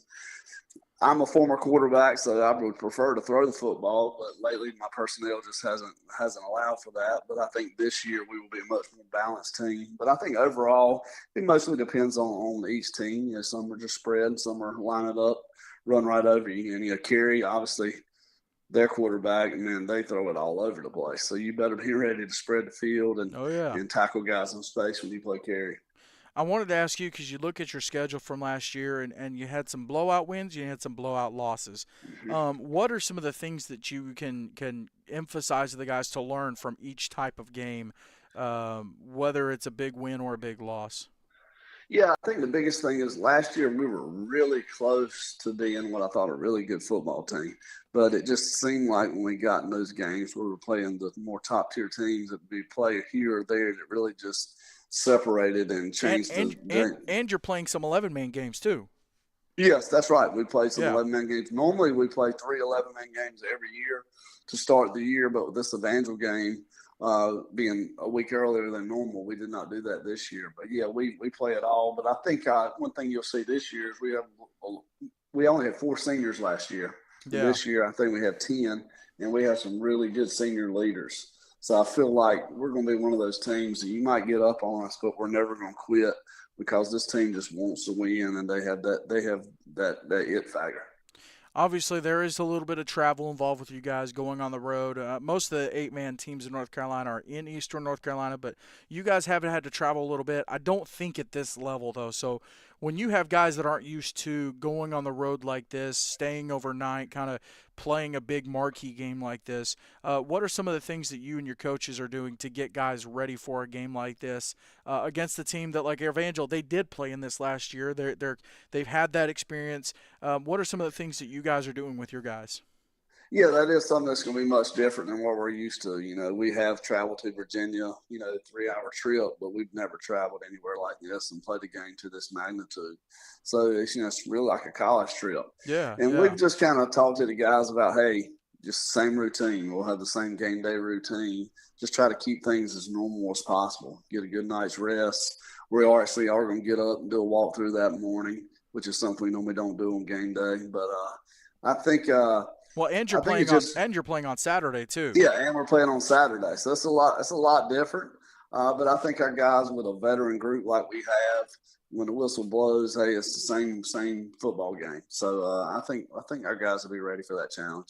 I'm a former quarterback, so I would prefer to throw the football, but lately my personnel just hasn't allowed for that. But I think this year we will be a much more balanced team. But I think overall it mostly depends on each team. Some are just spread, some are lining up, run right over you, and carry obviously their quarterback, and then they throw it all over the place. So you better be ready to spread the field and Oh yeah. and tackle guys in space when you play carry. I wanted to ask you because you look at your schedule from last year and you had some blowout wins, you had some blowout losses. Mm-hmm. What are some of the things that you can emphasize to the guys to learn from each type of game, whether it's a big win or a big loss? Yeah, I think the biggest thing is last year we were really close to being what I thought a really good football team. But it just seemed like when we got in those games, we were playing the more top tier teams that we play here or there that really just separated and And changed the and and game. and you're playing some 11-man games too. Yes, that's right. We played some Yeah. 11-man games. Normally we play three 11-man games every year to start the year, but with this Evangel game being a week earlier than normal, we did not do that this year. But yeah, we play it all. But I think one thing you'll see this year is we only had four seniors last year. And Yeah. this year I think we have 10, and we have some really good senior leaders. So I feel like we're going to be one of those teams that you might get up on us, but we're never going to quit because this team just wants to win, and they have that it factor. Obviously, there is a little bit of travel involved with you guys going on the road. Most of the 8-man teams in North Carolina are in Eastern North Carolina, but you guys haven't had to travel a little bit. I don't think at this level, though. So when you have guys that aren't used to going on the road like this, staying overnight, kind of playing a big marquee game like this, what are some of the things that you and your coaches are doing to get guys ready for a game like this against the team that, like Evangel, they did play in this last year. They've had that experience. What are some of the things that you guys are doing with your guys? Yeah, that is something that's going to be much different than what we're used to. We have traveled to Virginia, 3-hour trip, but we've never traveled anywhere like this and played a game to this magnitude. So it's really like a college trip. Yeah, And yeah. we've just kind of talked to the guys about, hey, just the same routine. We'll have the same game day routine. Just try to keep things as normal as possible. Get a good night's rest. We actually are going to get up and do a walkthrough that morning, which is something we normally don't do on game day. But I think Well, I think it's just you're playing on Saturday too. yeah, and we're playing on Saturday, so that's a lot. That's a lot different. But I think our guys with a veteran group like we have, when the whistle blows, hey, it's the same football game. So I think our guys will be ready for that challenge.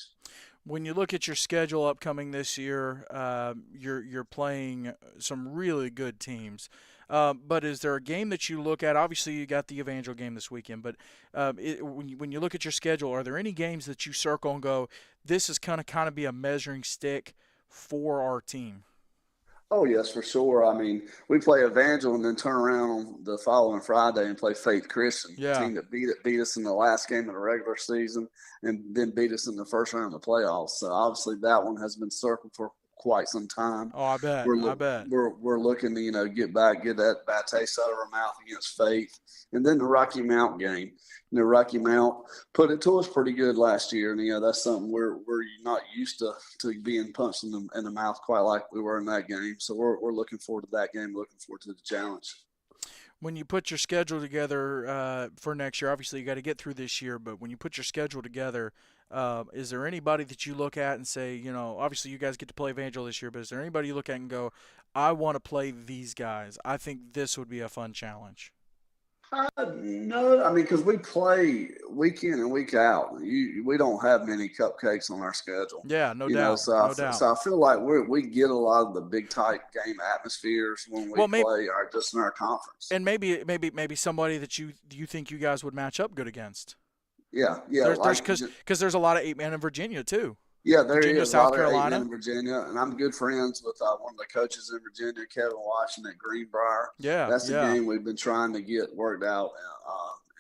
When you look at your schedule upcoming this year, you're playing some really good teams. But is there a game that you look at? Obviously, you got the Evangel game this weekend. But when you look at your schedule, are there any games that you circle and go, "This is kind of be a measuring stick for our team"? Oh yes, for sure. I mean, we play Evangel and then turn around on the following Friday and play Faith Christian, the Yeah. team that beat us in the last game of the regular season and then beat us in the first round of the playoffs. So obviously that one has been circled for quite some time. Oh, I bet. We're I look, bet. we're looking to get back, get that bad taste out of our mouth against Faith, and then the Rocky Mount game. Rocky Mount put it to us pretty good last year, and that's something we're not used to being punched in the mouth quite like we were in that game. So we're looking forward to that game, looking forward to the challenge. When you put your schedule together for next year, obviously you got to get through this year, but when you put your schedule together, is there anybody that you look at and say, obviously you guys get to play Evangel this year, but is there anybody you look at and go, I want to play these guys? I think this would be a fun challenge. No, I mean, because we play week in and week out. We don't have many cupcakes on our schedule, Yeah, no doubt, So no doubt. I feel like we get a lot of the big type game atmospheres when we Well, maybe play our just in our conference. and maybe somebody that you think you guys would match up good against. Yeah, yeah, There's because there's a lot of 8-man in Virginia too. yeah. There Virginia, is a South lot of 8 men Carolina. in Virginia, and I'm good friends with one of the coaches in Virginia, Kevin Watson at Greenbrier. Yeah, That's the yeah. game we've been trying to get worked out,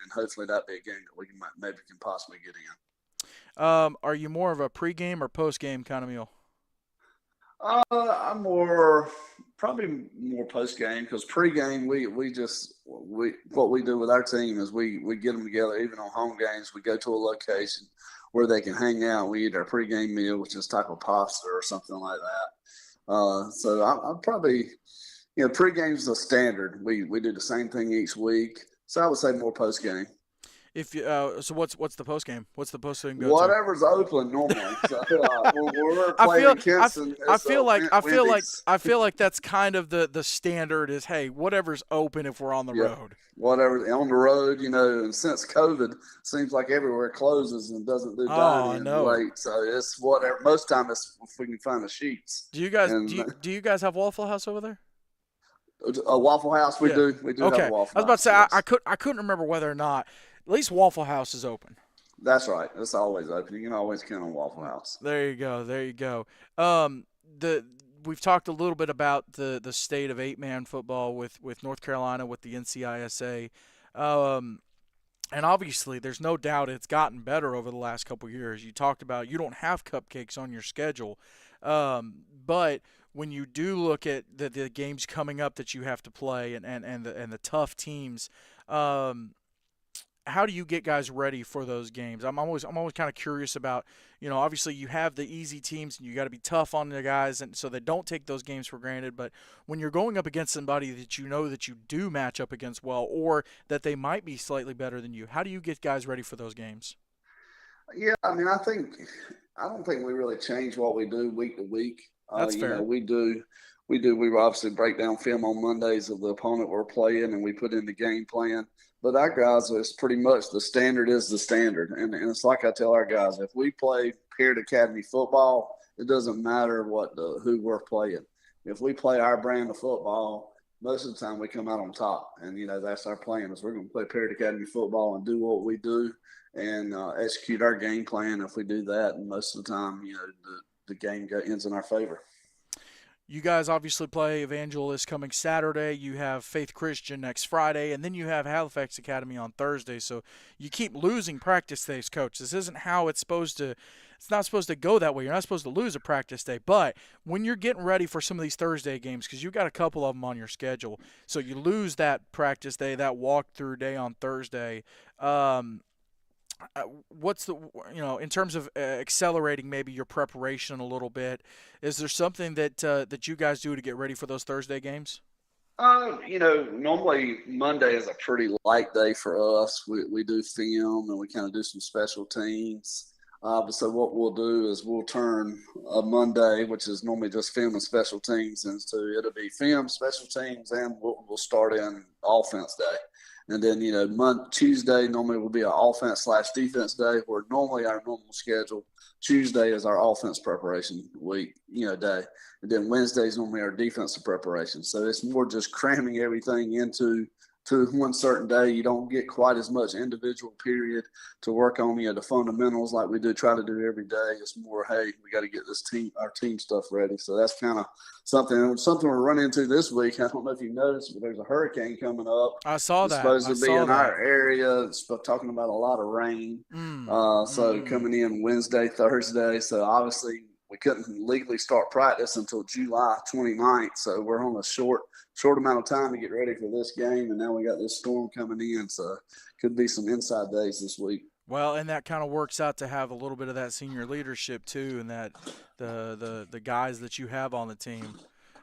and hopefully that be a game that maybe can possibly get in. Are you more of a pregame or postgame kind of meal? I'm more Probably more post game, because pre-game we what we do with our team is we get them together. Even on home games, we go to a location where they can hang out. We eat our pre-game meal, which is type of pasta or something like that. So I'm probably, pre-game's the standard. We do the same thing each week. So I would say more post game. If you, so what's the post game? What's the post game go to? Whatever's open normally. So when we're I playing feel in Kinston, I it's feel like I feel like Wendy's. I feel like that's kind of the standard is, hey, whatever's open if we're on the Yeah, road. whatever on the road, and since COVID, seems like everywhere closes and doesn't do Oh, I dining know. late. So it's whatever. Most time it's if we can find the sheets. Do you guys And do you guys have Waffle House over there? a Waffle House, we Yeah. do. We do have a Okay. I Waffle was about to House. say Yes, I couldn't remember whether or not at least Waffle House is open. that's right. It's always open. You can always count on Waffle House. There you go. There you go. The we've talked a little bit about the state of 8-man football with North Carolina with the NCISA. And obviously, there's no doubt it's gotten better over the last couple of years. You talked about you don't have cupcakes on your schedule, but when you do look at the games coming up that you have to play and the tough teams, how do you get guys ready for those games? I'm always kind of curious about, obviously you have the easy teams and you got to be tough on the guys, and so they don't take those games for granted. But when you're going up against somebody that you know that you do match up against well, or that they might be slightly better than you, how do you get guys ready for those games? Yeah, I mean, I don't think we really change what we do week to week. That's fair. We obviously break down film on Mondays of the opponent we're playing, and we put in the game plan. But our guys, it's pretty much the standard is the standard, and it's like I tell our guys: if we play Parrott Academy football, it doesn't matter who we're playing. If we play our brand of football, most of the time we come out on top, and that's our plan: is we're going to play Parrott Academy football and do what we do and execute our game plan. If we do that, and most of the time, the game ends in our favor. You guys obviously play Evangelist coming Saturday. You have Faith Christian next Friday, and then you have Halifax Academy on Thursday. So you keep losing practice days, Coach. This isn't how it's supposed to. It's not supposed to go that way. You're not supposed to lose a practice day. But when you're getting ready for some of these Thursday games, because you've got a couple of them on your schedule, so you lose that practice day, that walkthrough day on Thursday. What's the in terms of accelerating maybe your preparation a little bit, is there something that you guys do to get ready for those Thursday games? Normally Monday is a pretty light day for us. We do film and we kind of do some special teams. So what we'll do is we'll turn a Monday, which is normally just film and special teams, into it'll be film, special teams, and we'll start in offense day. And then, Tuesday normally will be an offense/defense day, where normally our normal schedule, Tuesday is our offense preparation week, day. And then Wednesday is normally our defensive preparation. So it's more just cramming everything into one certain day. You don't get quite as much individual period to work on, the fundamentals like we do try to do every day. It's more, hey, we got to get our team stuff ready. So that's kind of something we're running into this week. I don't know if you noticed, but there's a hurricane coming up. I saw It's that. supposed I to be saw in that. our area. It's talking about a lot of rain. Mm, So coming in Wednesday, Thursday. So obviously we couldn't legally start practice until July 29th. So we're on a short amount of time to get ready for this game. And now we got this storm coming in. So could be some inside days this week. Well, and that kind of works out to have a little bit of that senior leadership too, and that the guys that you have on the team.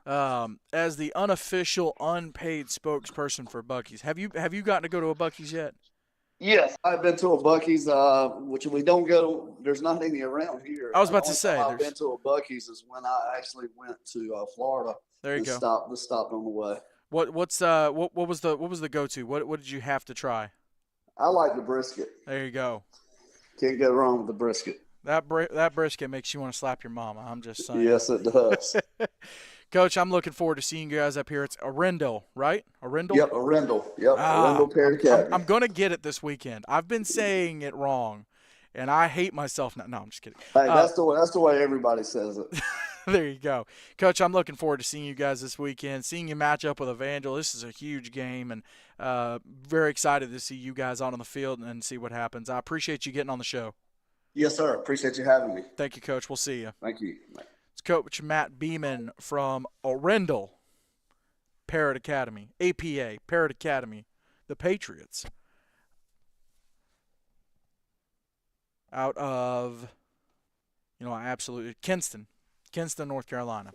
As the unofficial, unpaid spokesperson for Buc-ee's, have you gotten to go to a Buc-ee's yet? Yes, I've been to a Buc-ee's, which we don't go. There's not any around here. I was about The to only say, time I've there's. been to a Buc-ee's is when I actually went to Florida There you and go. stopped on the way. What was the go-to? What did you have to try? I like the brisket. There you go. Can't go wrong with the brisket. That brisket makes you want to slap your mama. I'm just saying. Yes, it does. Coach, I'm looking forward to seeing you guys up here. It's Arendell, right? Arendell? Yep, Arendell. Yep, Arendell Parrott Academy. I'm going to get it this weekend. I've been saying it wrong, and I hate myself now. No, I'm just kidding. Hey, that's the way everybody says it. There you go. Coach, I'm looking forward to seeing you guys this weekend, seeing you match up with Evangel. This is a huge game, and very excited to see you guys out on the field and see what happens. I appreciate you getting on the show. Yes, sir. Appreciate you having me. Thank you, Coach. We'll see you. Thank you. It's Coach Matt Beaman from Arendell. Parrott Academy, APA, Parrott Academy, the Patriots, out of, absolutely Kinston, North Carolina.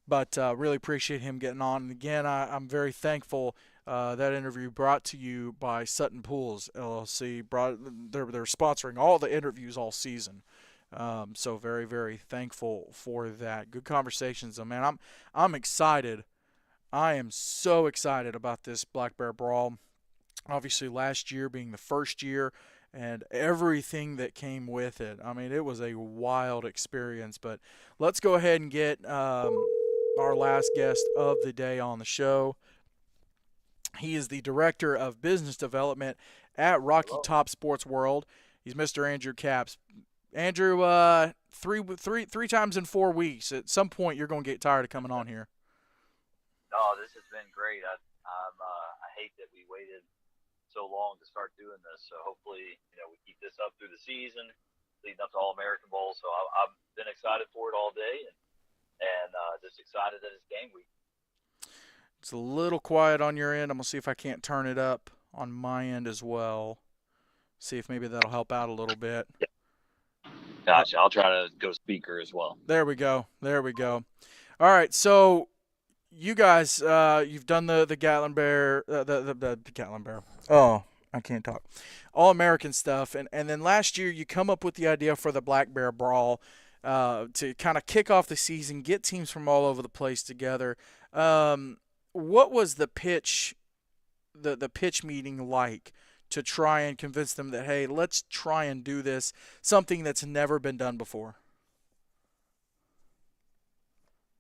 But really appreciate him getting on. And again, I'm very thankful that interview brought to you by Sutton Pools LLC. They're sponsoring all the interviews all season. So very, very thankful for that. Good conversations, though, man. I'm excited. I am so excited about this Black Bear Brawl. Obviously, last year being the first year and everything that came with it. I mean, it was a wild experience. But let's go ahead and get our last guest of the day on the show. He is the Director of Business Development at Rocky Top Sports World. He's Mr. Andrew Capps. Andrew, three times in 4 weeks. At some point, you're going to get tired of coming on here. Oh, this has been great. I hate that we waited so long to start doing this. So hopefully, we keep this up through the season, leading up to All-American Bowl. So I've been excited for it all day, and just excited that it's game week. It's a little quiet on your end. I'm going to see if I can't turn it up on my end as well. See if maybe that'll help out a little bit. Gotcha. I'll try to go speaker as well. There we go. All right, so you guys, you've done the Gatlin Bear, the Gatlin Bear. Oh, I can't talk. All-American stuff, and then last year you come up with the idea for the Black Bear Brawl to kind of kick off the season, get teams from all over the place together. What was the pitch, the pitch meeting like to try and convince them that, hey, let's try and do this, something that's never been done before?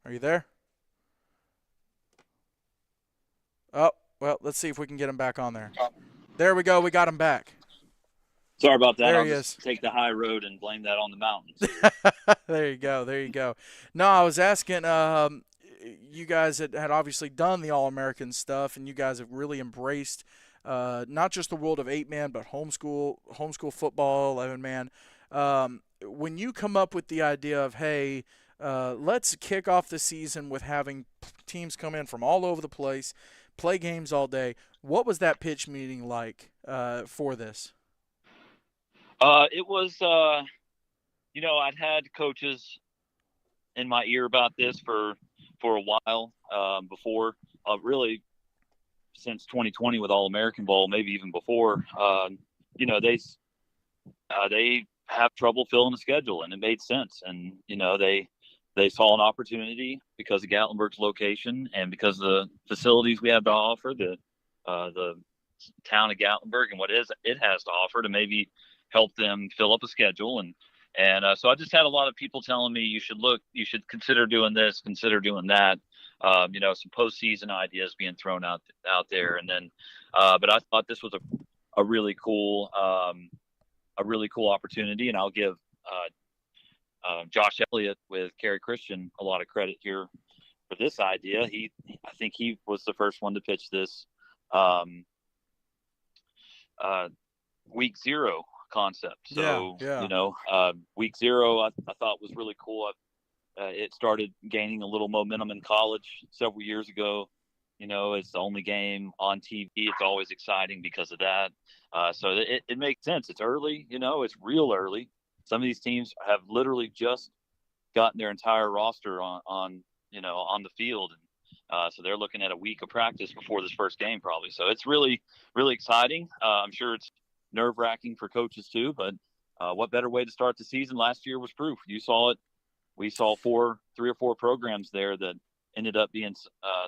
Are you there? Oh, well, let's see if we can get him back on there. There we go. We got him back. Sorry about that. There I'll he just is. take the high road and blame that on the mountains. There you go. No, I was asking, you guys had obviously done the All-American stuff, and you guys have really embraced not just the world of 8-man, but homeschool football, 11-man. When you come up with the idea of, hey, let's kick off the season with having teams come in from all over the place, play games all day, what was that pitch meeting like for this? It was, I'd had coaches in my ear about this for a while before, really since 2020 with All-American Bowl, maybe even before. They have trouble filling the schedule, and it made sense. And they saw an opportunity because of Gatlinburg's location and because of the facilities we have to offer, the town of Gatlinburg and what it has to offer to maybe help them fill up a schedule. And so I just had a lot of people telling me you should consider doing this, consider doing that. Some postseason ideas being thrown out there, and then, but I thought this was a really cool opportunity, and I'll give Josh Elliott with Kerry Christian a lot of credit here for this idea. I think he was the first one to pitch this week zero concept. So week zero I thought was really cool. It started gaining a little momentum in college several years ago. It's the only game on TV. It's always exciting because of that. So it makes sense. It's early, it's real early. Some of these teams have literally just gotten their entire roster on the field. And so they're looking at a week of practice before this first game probably. So it's really, really exciting. I'm sure it's nerve-wracking for coaches too, but what better way to start the season? Last year was proof. You saw it. We saw 3 or 4 programs there that ended up being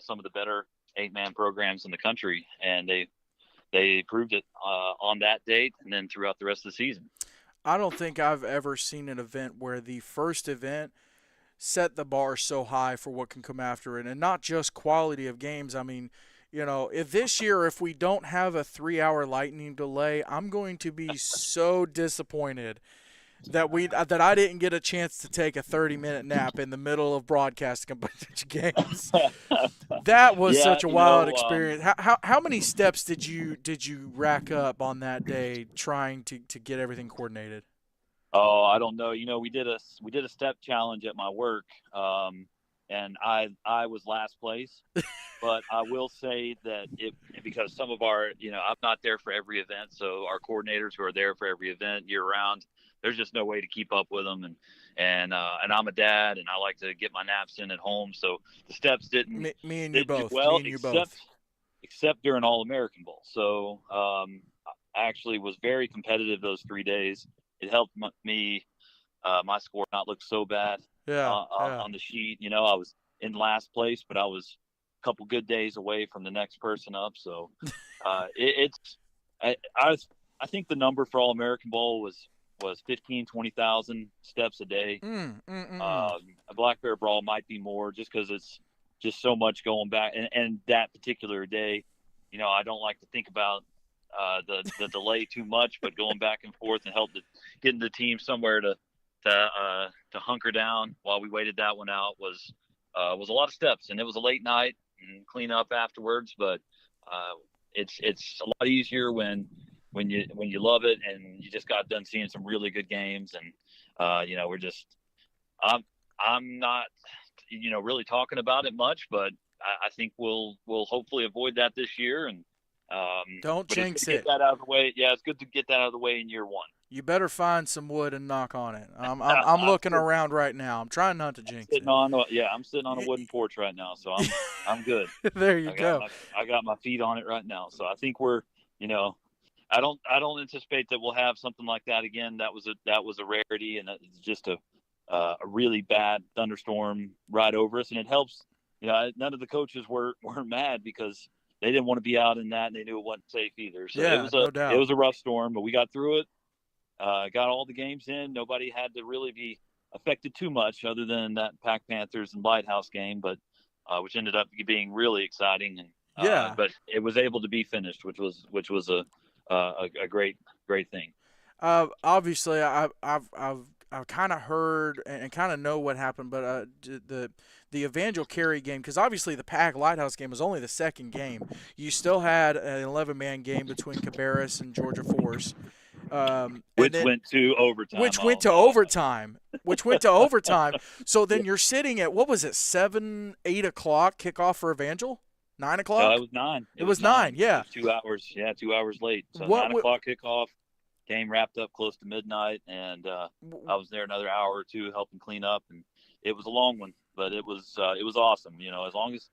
some of the better 8-man programs in the country, and they proved it on that date and then throughout the rest of the season. I don't think I've ever seen an event where the first event set the bar so high for what can come after it, and not just quality of games. I mean, if we don't have a 3-hour lightning delay, I'm going to be so disappointed that I didn't get a chance to take a 30-minute nap in the middle of broadcasting a bunch of games. That was such a wild experience. How many steps did you rack up on that day trying to get everything coordinated? Oh, I don't know. We did a step challenge at my work, and I was last place. But I will say that because some of our, I'm not there for every event, so our coordinators who are there for every event year round, there's just no way to keep up with them. And I'm a dad, and I like to get my naps in at home, so the steps Me and you didn't do both. Me well, and you both. except during All American Bowl. So I actually was very competitive those 3 days. It helped me my score not look so bad Yeah. on the sheet. I was in last place, but I was a couple good days away from the next person up. So it's I think the number for All American Bowl was 20,000 steps a day. A Black Bear Brawl might be more, just because it's just so much going back. And that particular day, I don't like to think about the delay too much, but going back and forth and getting the team somewhere to hunker down while we waited that one out was a lot of steps, and it was a late night and clean up afterwards. But it's a lot easier when you love it, and you just got done seeing some really good games, and we're just I'm not really talking about it much, but I think we'll hopefully avoid that this year. And don't jinx it. Get that out of the way. Yeah, it's good to get that out of the way in year one. You better find some wood and knock on it. I'm looking around right now. I'm trying not to jinx it. I'm sitting on a wooden porch right now, so I'm good. There you go. I got my feet on it right now, so I think we're I don't anticipate that we'll have something like that again. That was a rarity, and it's just a really bad thunderstorm right over us, and it helps. None of the coaches weren't mad because they didn't want to be out in that, and they knew it wasn't safe either. So yeah, it was a rough storm, but we got through it. Got all the games in. Nobody had to really be affected too much, other than that Pack Panthers and Lighthouse game, but which ended up being really exciting. And but it was able to be finished, which was a great thing. Obviously, I've kind of heard and kind of know what happened, but the Evangel Carey game, because obviously the Pack Lighthouse game was only the second game. You still had an 11-man game between Cabarrus and Georgia Force. Which went to overtime. Which went to overtime. So then you're sitting at, what was it, 7, 8 o'clock kickoff for Evangel? 9 o'clock? No, it was 9. It was 9, yeah. It was 2 hours. Yeah, 2 hours late. So 9 o'clock kickoff. Game wrapped up close to midnight, and I was there another hour or two helping clean up, and it was a long one, but it was awesome. As long as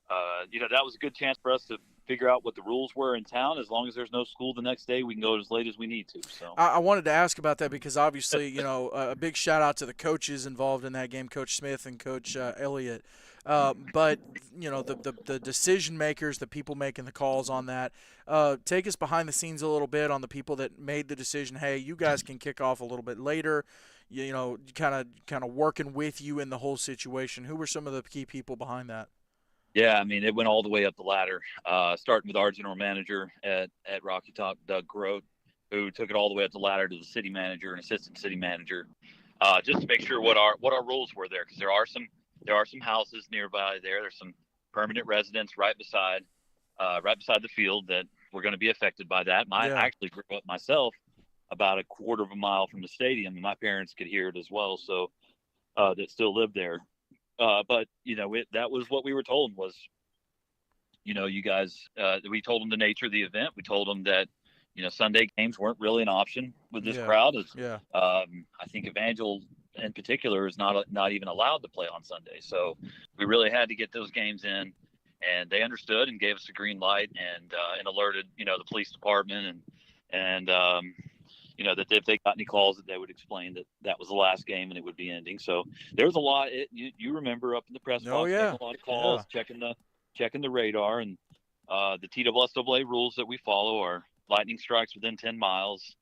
that was a good chance for us to figure out what the rules were in town. As long as there's no school the next day, we can go as late as we need to. So I wanted to ask about that because obviously, a big shout out to the coaches involved in that game, Coach Smith and Coach Elliott. But the decision makers, the people making the calls on that, take us behind the scenes a little bit on the people that made the decision. Hey, you guys can kick off a little bit later. Kind of working with you in the whole situation. Who were some of the key people behind that? Yeah, I mean, it went all the way up the ladder, starting with our general manager at Rocky Top, Doug Grote, who took it all the way up the ladder to the city manager and assistant city manager, just to make sure what our rules were there, because there are some houses nearby there. There's some permanent residents right beside the field that were going to be affected by that. I actually grew up myself about a quarter of a mile from the stadium, and my parents could hear it as well, so that still lived there. But that was what we were told was, you guys, we told them the nature of the event. We told them that, Sunday games weren't really an option with this crowd. I think Evangel in particular is not even allowed to play on Sunday. So we really had to get those games in, and they understood and gave us a green light and alerted, the police department and that if they got any calls, that they would explain that was the last game and it would be ending. So there was a lot. You remember up in the press box, a lot of calls, checking the radar, and the TSSAA rules that we follow are lightning strikes within 10 miles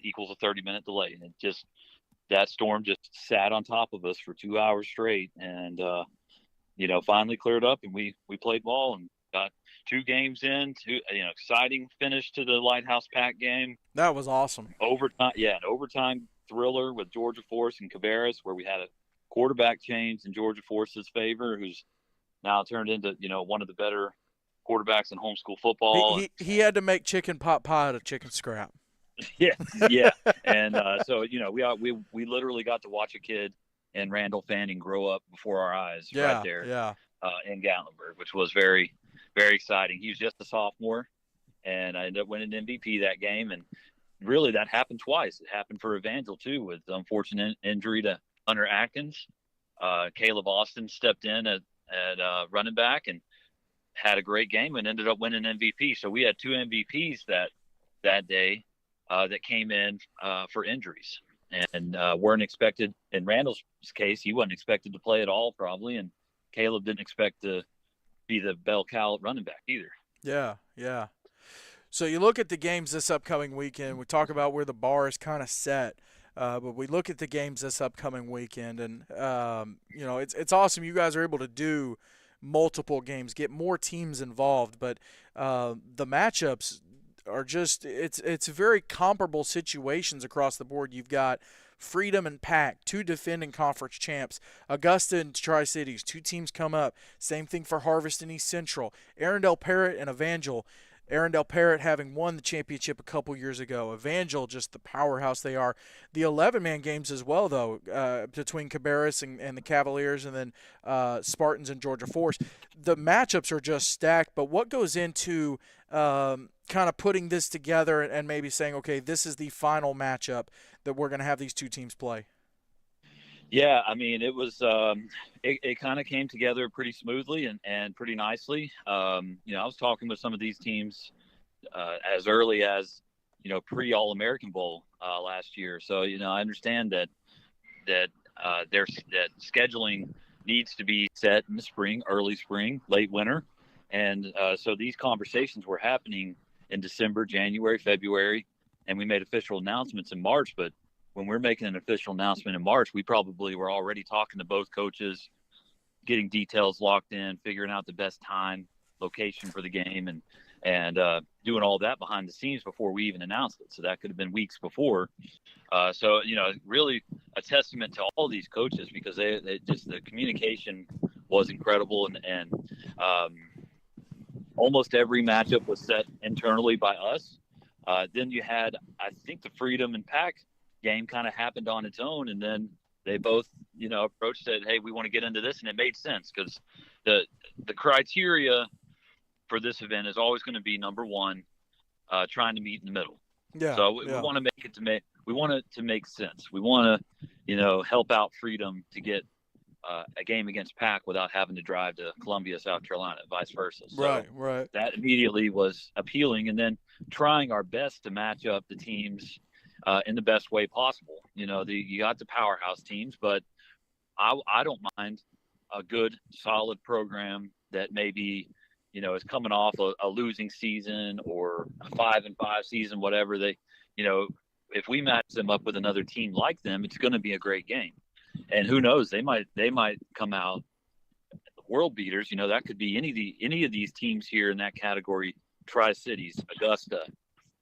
equals a 30-minute delay, and that storm just sat on top of us for 2 hours straight, and finally cleared up, and we played ball and got 2 games in. Exciting finish to the Lighthouse Pack game. That was awesome. An overtime thriller with Georgia Force and Cabarrus, where we had a quarterback change in Georgia Force's favor, who's now turned into one of the better quarterbacks in homeschool football. He had to make chicken pot pie out of chicken scrap. Yeah. And so we literally got to watch a kid and Randall Fanning grow up before our eyes right there. Yeah. in Gatlinburg, which was very, very exciting. He was just a sophomore, and I ended up winning MVP that game. And really, that happened twice. It happened for Arendell too, with the unfortunate injury to Hunter Atkins. Caleb Austin stepped in at running back and had a great game and ended up winning MVP. So we had two MVPs that day that came in for injuries and weren't expected. In Randall's case, he wasn't expected to play at all probably, and Caleb didn't expect to be the bell cow running back either. Yeah, yeah. So you look at the games this upcoming weekend. We talk about where the bar is kind of set, but we look at the games this upcoming weekend, and it's awesome. You guys are able to do multiple games, get more teams involved, but the matchups are just it's very comparable situations across the board. You've got Freedom and Pack, two defending conference champs. Augusta and Tri-Cities, two teams come up. Same thing for Harvest and East Central. Arendell, Parrott, and Evangel. Arendell, Parrott having won the championship a couple years ago. Evangel, just the powerhouse they are. The 11-man games as well, though, between Cabarrus and the Cavaliers, and then Spartans and Georgia Force. The matchups are just stacked, but what goes into kind of putting this together and maybe saying, okay, this is the final matchup that we're going to have these two teams play? Yeah, I mean, it was it kind of came together pretty smoothly and pretty nicely. I was talking with some of these teams as early as pre-All-American Bowl last year. So I understand that scheduling needs to be set in the spring, early spring, late winter, and so these conversations were happening in December, January, February, and we made official announcements in March, but when we're making an official announcement in March, we probably were already talking to both coaches, getting details locked in, figuring out the best time, location for the game, and doing all that behind the scenes before we even announced it. So that could have been weeks before. So really a testament to all these coaches, because they just, the communication was incredible, and almost every matchup was set internally by us. Then you had, I think, the Freedom and Pack game kind of happened on its own, and then they both approached it, hey, we want to get into this, and it made sense because the criteria for this event is always going to be, number one, trying to meet in the middle. So we want to make it to make sense. We want to help out Freedom to get a game against Pack without having to drive to Columbia, South Carolina, vice versa. So right. That immediately was appealing, and then trying our best to match up the teams in the best way possible. You got the powerhouse teams, but I don't mind a good, solid program that maybe, is coming off a losing season or a 5-5 season, whatever. If we match them up with another team like them, it's going to be a great game. And who knows, they might come out world beaters. That could be any of these teams here in that category: Tri-Cities, Augusta,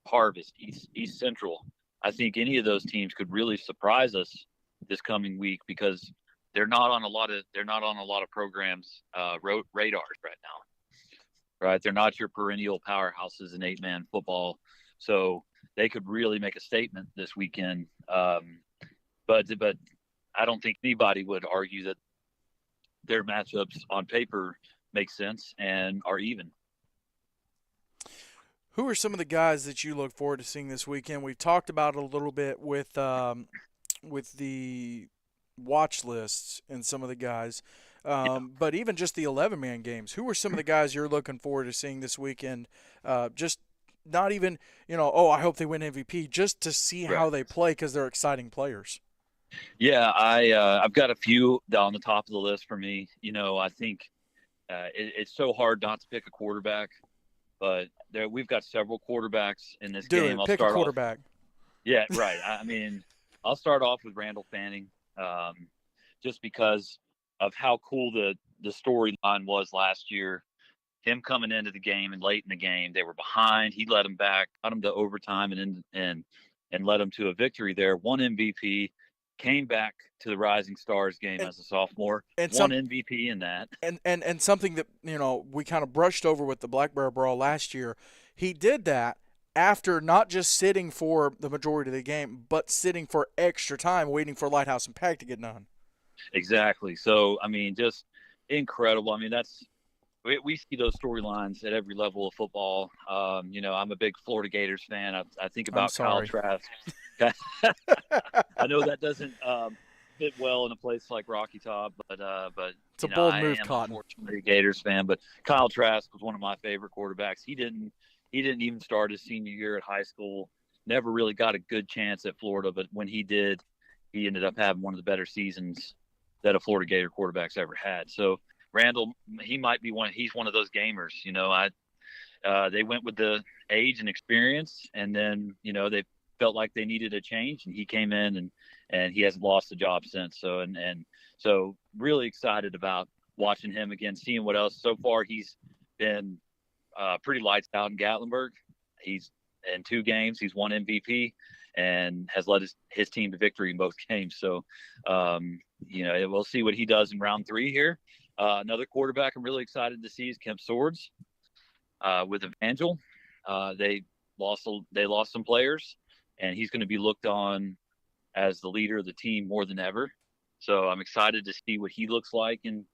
Harvest, East Central. I think any of those teams could really surprise us this coming week, because they're not on a lot of programs radars right now. Right? They're not your perennial powerhouses in 8-man football, so they could really make a statement this weekend. But I don't think anybody would argue that their matchups on paper make sense and are even. Who are some of the guys that you look forward to seeing this weekend? We've talked about it a little bit with the watch lists and some of the guys, but even just the 11-man games. Who are some of the guys you're looking forward to seeing this weekend? Just not even, I hope they win MVP, just to see how they play, because they're exciting players. Yeah, I've got a few on the top of the list for me. I think it's so hard not to pick a quarterback. But we've got several quarterbacks in this game. Pick a quarterback. Yeah, right. I mean, I'll start off with Randall Fanning, just because of how cool the storyline was last year. Him coming into the game and late in the game, they were behind. He led them back, got them to overtime, and led them to a victory there. Won MVP. Came back to the Rising Stars game as a sophomore, and won MVP in that. And something that, we kind of brushed over with the Black Bear Brawl last year, he did that after not just sitting for the majority of the game, but sitting for extra time waiting for Lighthouse and Pack to get done. Exactly. So, I mean, just incredible. I mean, we see those storylines at every level of football. I'm a big Florida Gators fan. I think I'm about Kyle sorry. Trask. I know that doesn't fit well in a place like Rocky Top, but It's a bold I move, am Cotton. unfortunately a Gators fan. But Kyle Trask was one of my favorite quarterbacks. He didn't even start his senior year at high school. Never really got a good chance at Florida, but when he did, he ended up having one of the better seasons that a Florida Gator quarterback's ever had. So Randall, he might be one. He's one of those gamers. They went with the age and experience, and then they felt like they needed a change, and he came in and he hasn't lost the job since. So really excited about watching him again, seeing what else. So far, he's been pretty lights out in Gatlinburg. He's in 2 games, he's won MVP and has led his team to victory in both games. So, we'll see what he does in round 3 here. Another quarterback I'm really excited to see is Kemp Swords with Evangel. They lost some players, and he's going to be looked on as the leader of the team more than ever. So I'm excited to see what he looks like in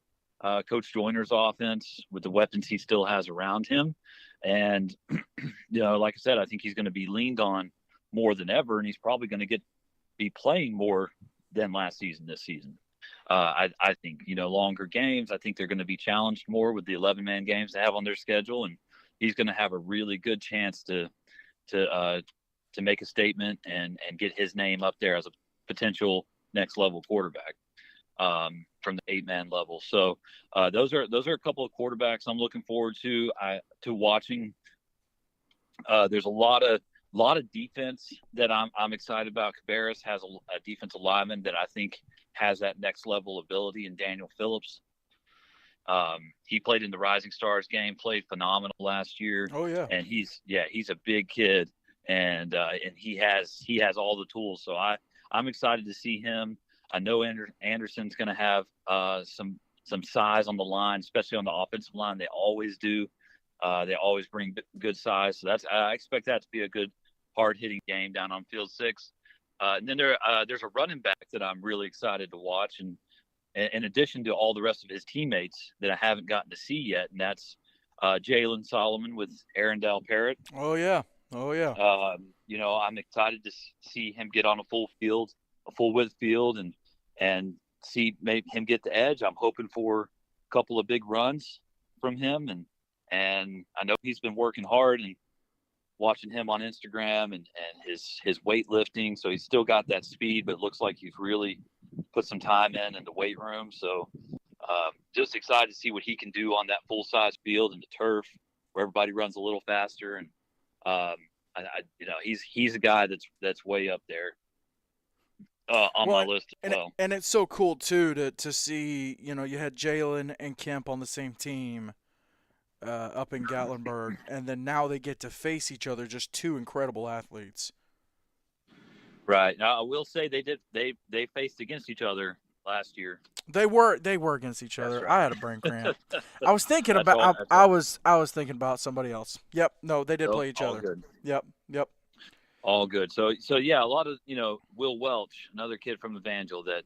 Coach Joyner's offense with the weapons he still has around him. And, like I said, I think he's going to be leaned on more than ever, and he's probably going to be playing more than last season this season. I think, longer games. I think they're going to be challenged more with the 11-man games they have on their schedule, and he's going to have a really good chance to make a statement and get his name up there as a potential next level quarterback from the 8-man level. So those are a couple of quarterbacks I'm looking forward to watching. There's a lot of defense that I'm excited about. Cabarrus has a defensive lineman that I think has that next level ability in Daniel Phillips. He played in the Rising Stars game, played phenomenal last year. Oh yeah. And he's a big kid, and he has all the tools. So I'm excited to see him. I know Anderson's going to have some size on the line, especially on the offensive line. They always do. They always bring good size. So I expect that to be a good, hard-hitting game down on Field 6. And then there's a running back that I'm really excited to watch, and in addition to all the rest of his teammates that I haven't gotten to see yet, and that's Jalen Solomon with Arendell Parrott. Oh yeah. I'm excited to see him get on a full width field, and see maybe him get the edge. I'm hoping for a couple of big runs from him, and I know he's been working hard, and watching him on Instagram and his weightlifting. So he's still got that speed, but it looks like he's really put some time in the weight room. So just excited to see what he can do on that full size field and the turf where everybody runs a little faster. And he's a guy that's way up there on my list as well. And it's so cool too to see, you had Jalen and Kemp on the same team up in Gatlinburg, and then now they get to face each other, just 2 incredible athletes. Right. Now, I will say they faced against each other last year. They were against each other. Right. I had a brain cramp. I was thinking about I was thinking about somebody else. Yep. No, they did play each other. Good. Yep. All good. So yeah, a lot of Will Welch, another kid from Evangel, that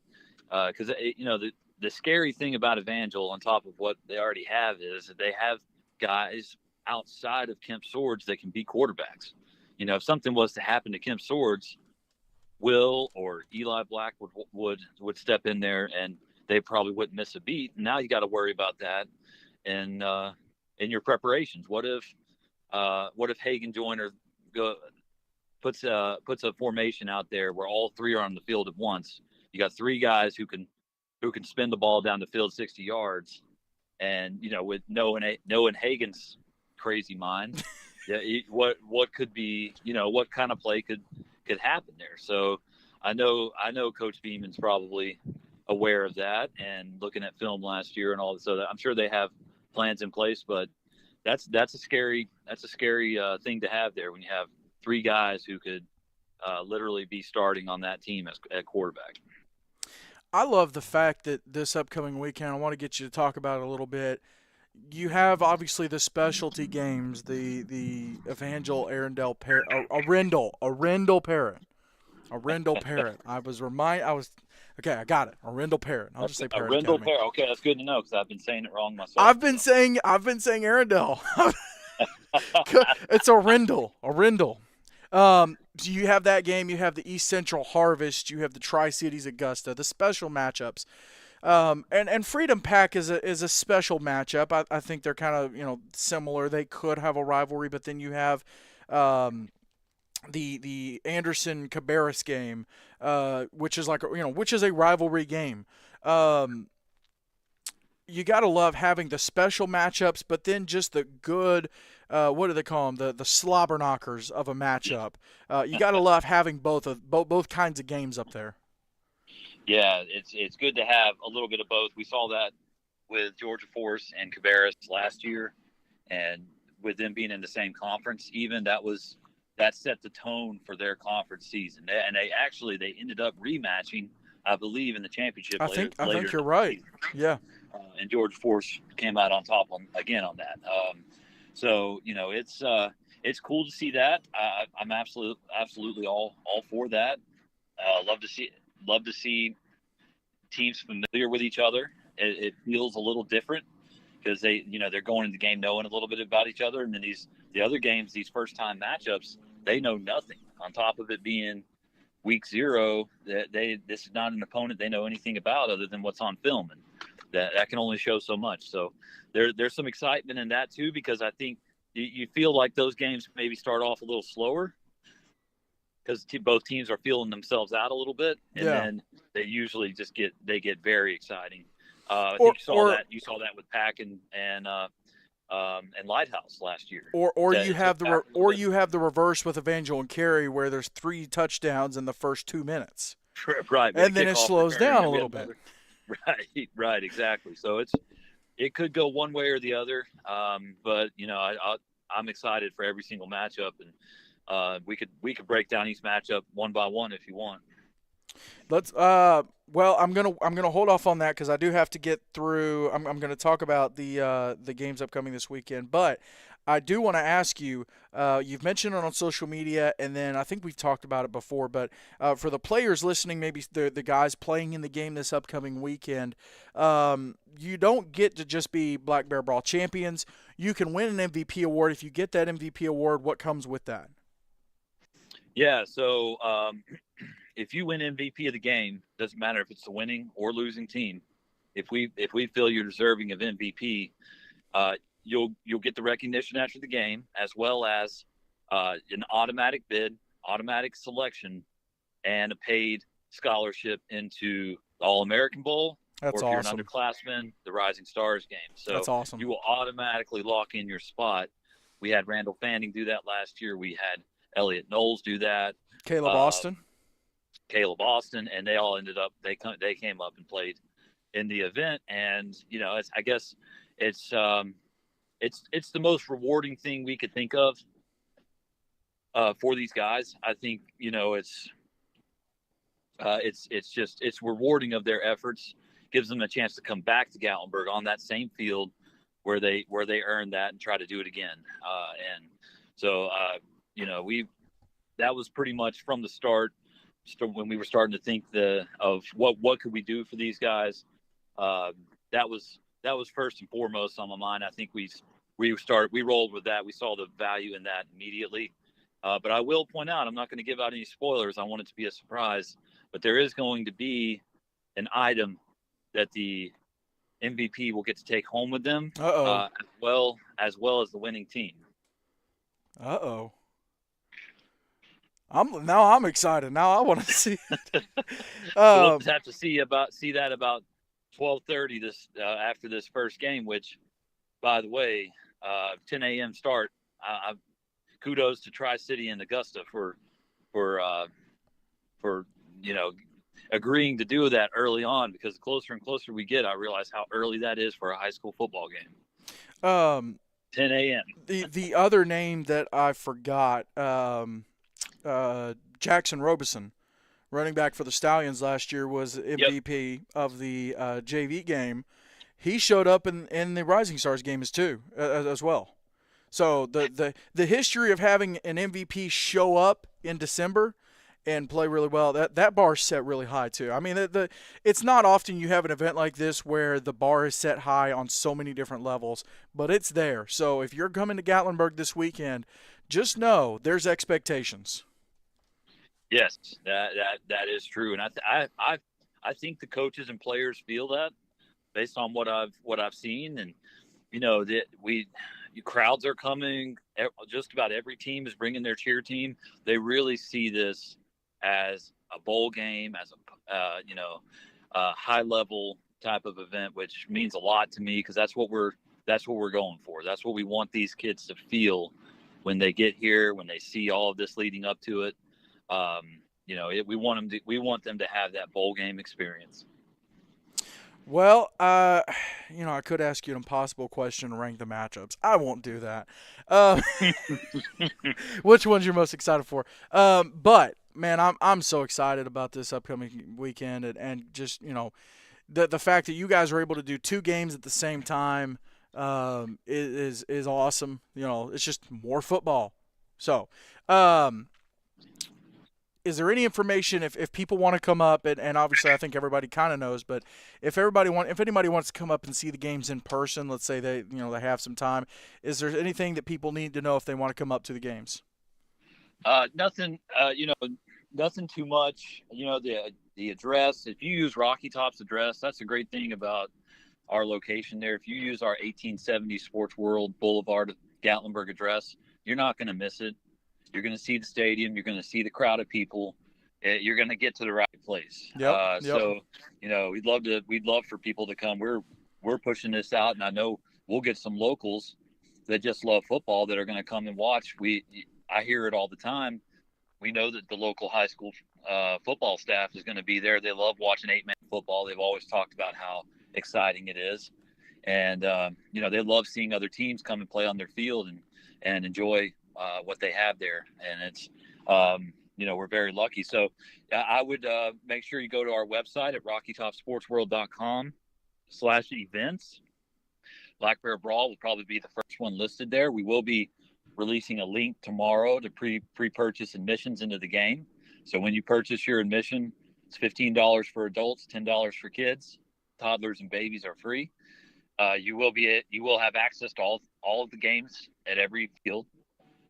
because the scary thing about Evangel, on top of what they already have, is that they have guys outside of Kemp Swords that can be quarterbacks. If something was to happen to Kemp Swords, Will or Eli Black would step in there, and they probably wouldn't miss a beat. Now you got to worry about that in your preparations. What if Hagen Joyner puts a formation out there where all 3 are on the field at once? You got 3 guys who can spin the ball down the field 60 yards. And with knowing Hagen's crazy mind, what could be, what kind of play could happen there. So I know Coach Beaman's probably aware of that and looking at film last year and all that. So I'm sure they have plans in place, but that's a scary thing to have there when you have 3 guys who could literally be starting on that team at quarterback. I love the fact that this upcoming weekend, I want to get you to talk about it a little bit. You have obviously the specialty games, the Evangel Arendell Parrott. Arendell Parrott. I was okay. I got it. Arendell Parrott. I'll just say Parrott Arendell Academy. Parrott. Okay, that's good to know because I've been saying it wrong myself. I've been saying Arendell. It's Arendell. So you have that game. You have the East Central Harvest. You have the Tri-Cities Augusta. The special matchups. And Freedom Pack is a special matchup. I think they're kind of similar. They could have a rivalry, but then you have the Anderson Cabarrus game, which is which is a rivalry game. You gotta love having the special matchups, but then just the good. What do they call them? The slobber knockers of a matchup. You gotta love having both kinds of games up there. Yeah, it's good to have a little bit of both. We saw that with Georgia Force and Cabarrus last year, and with them being in the same conference, even that set the tone for their conference season. And they ended up rematching, I believe, in the championship. I think you're right. Yeah. And Georgia Force came out on top on that. So it's cool to see that. I'm absolutely all for that. Love to see teams familiar with each other. It feels a little different because they're going into the game knowing a little bit about each other, and then the other games, these first time matchups, they know nothing. On top of it being week 0, this is not an opponent they know anything about other than what's on film, and that can only show so much. So there's some excitement in that too, because I think you feel like those games maybe start off a little slower because both teams are feeling themselves out a little bit, and then they usually just get very exciting. I think you saw that with Pack and Lighthouse last year. Or you have the reverse with Evangel and Carey, where there's 3 touchdowns in the first 2 minutes. Right, and then it slows down a little bit. Right, exactly. So it could go one way or the other, but I'm excited for every single matchup, and we could break down each matchup one by one if you want. Let's well, I'm gonna hold off on that because I do have to get through. I'm gonna talk about the games upcoming this weekend, but I do want to ask you. You've mentioned it on social media, and then I think we've talked about it before. But for the players listening, maybe the guys playing in the game this upcoming weekend, you don't get to just be Black Bear Brawl champions. You can win an MVP award. If you get that MVP award, what comes with that? Yeah. So if you win MVP of the game, doesn't matter if it's the winning or losing team. If we feel you're deserving of MVP, you'll get the recognition after the game, as well as an automatic bid, automatic selection, and a paid scholarship into the All-American Bowl. That's or if awesome. You're an underclassman, the Rising Stars game. So that's awesome. You will automatically lock in your spot. We had Randall Fanning do that last year. We had Elliot Knowles do that. Caleb Austin, and they all ended up. They came up and played in the event, and I guess it's the most rewarding thing we could think of for these guys. I think it's rewarding of their efforts. Gives them a chance to come back to Gatlinburg on that same field where they earned that and try to do it again. And so that was pretty much from the start when we were starting to think of what could we do for these guys. That was first and foremost on my mind. I think we rolled with that. We saw the value in that immediately. But I will point out, I'm not going to give out any spoilers. I want it to be a surprise. But there is going to be an item that the MVP will get to take home with them, as well as the winning team. I'm excited. Now I want to see it. We'll just have to see that about 12:30 this after this first game. Which, by the way, 10 a.m. start. Kudos to Tri-City and Augusta for agreeing to do that early on, because the closer and closer we get, I realize how early that is for a high school football game. 10 a.m. The other name that I forgot, Jackson Robeson, running back for the Stallions last year, was MVP of the JV game. He showed up in the Rising Stars game as well. So the history of having an MVP show up in December and play really well, that bar is set really high too. I mean, it's not often you have an event like this where the bar is set high on so many different levels, but it's there. So if you're coming to Gatlinburg this weekend, just know there's expectations. Yes, that is true, and I think the coaches and players feel that based on what I've seen, and that crowds are coming. Just about every team is bringing their cheer team. They really see this as a bowl game, as a high level type of event, which means a lot to me because that's what we're going for. That's what we want these kids to feel when they get here, when they see all of this leading up to it. We want them to have that bowl game experience. Well, I could ask you an impossible question and rank the matchups. I won't do that. Um, which one's you're most excited for? But man, I'm so excited about this upcoming weekend, and just the fact that you guys are able to do two games at the same time is awesome. It's just more football. So, is there any information if people want to come up, and obviously I think everybody kind of knows, but if anybody wants to come up and see the games in person, let's say they have some time, is there anything that people need to know if they want to come up to the games? Nothing. Nothing too much. The address. If you use Rocky Top's address, that's a great thing about our location there. If you use our 1870 Sports World Boulevard Gatlinburg address, you're not going to miss it. You're going to see the stadium. You're going to see the crowd of people. You're going to get to the right place. Yep. So, we'd love for people to come. We're pushing this out, and I know we'll get some locals that just love football that are going to come and watch. I hear it all the time. We know that the local high school football staff is going to be there. They love watching 8-man football. They've always talked about how exciting it is. And, they love seeing other teams come and play on their field and enjoy what they have there. And it's, we're very lucky. So I would make sure you go to our website at rockytopsportsworld.com/events. Black Bear Brawl will probably be the first one listed there. We will be releasing a link tomorrow to pre-purchase admissions into the game. So when you purchase your admission, it's $15 for adults, $10 for kids. Toddlers and babies are free. You will have access to all of the games at every field.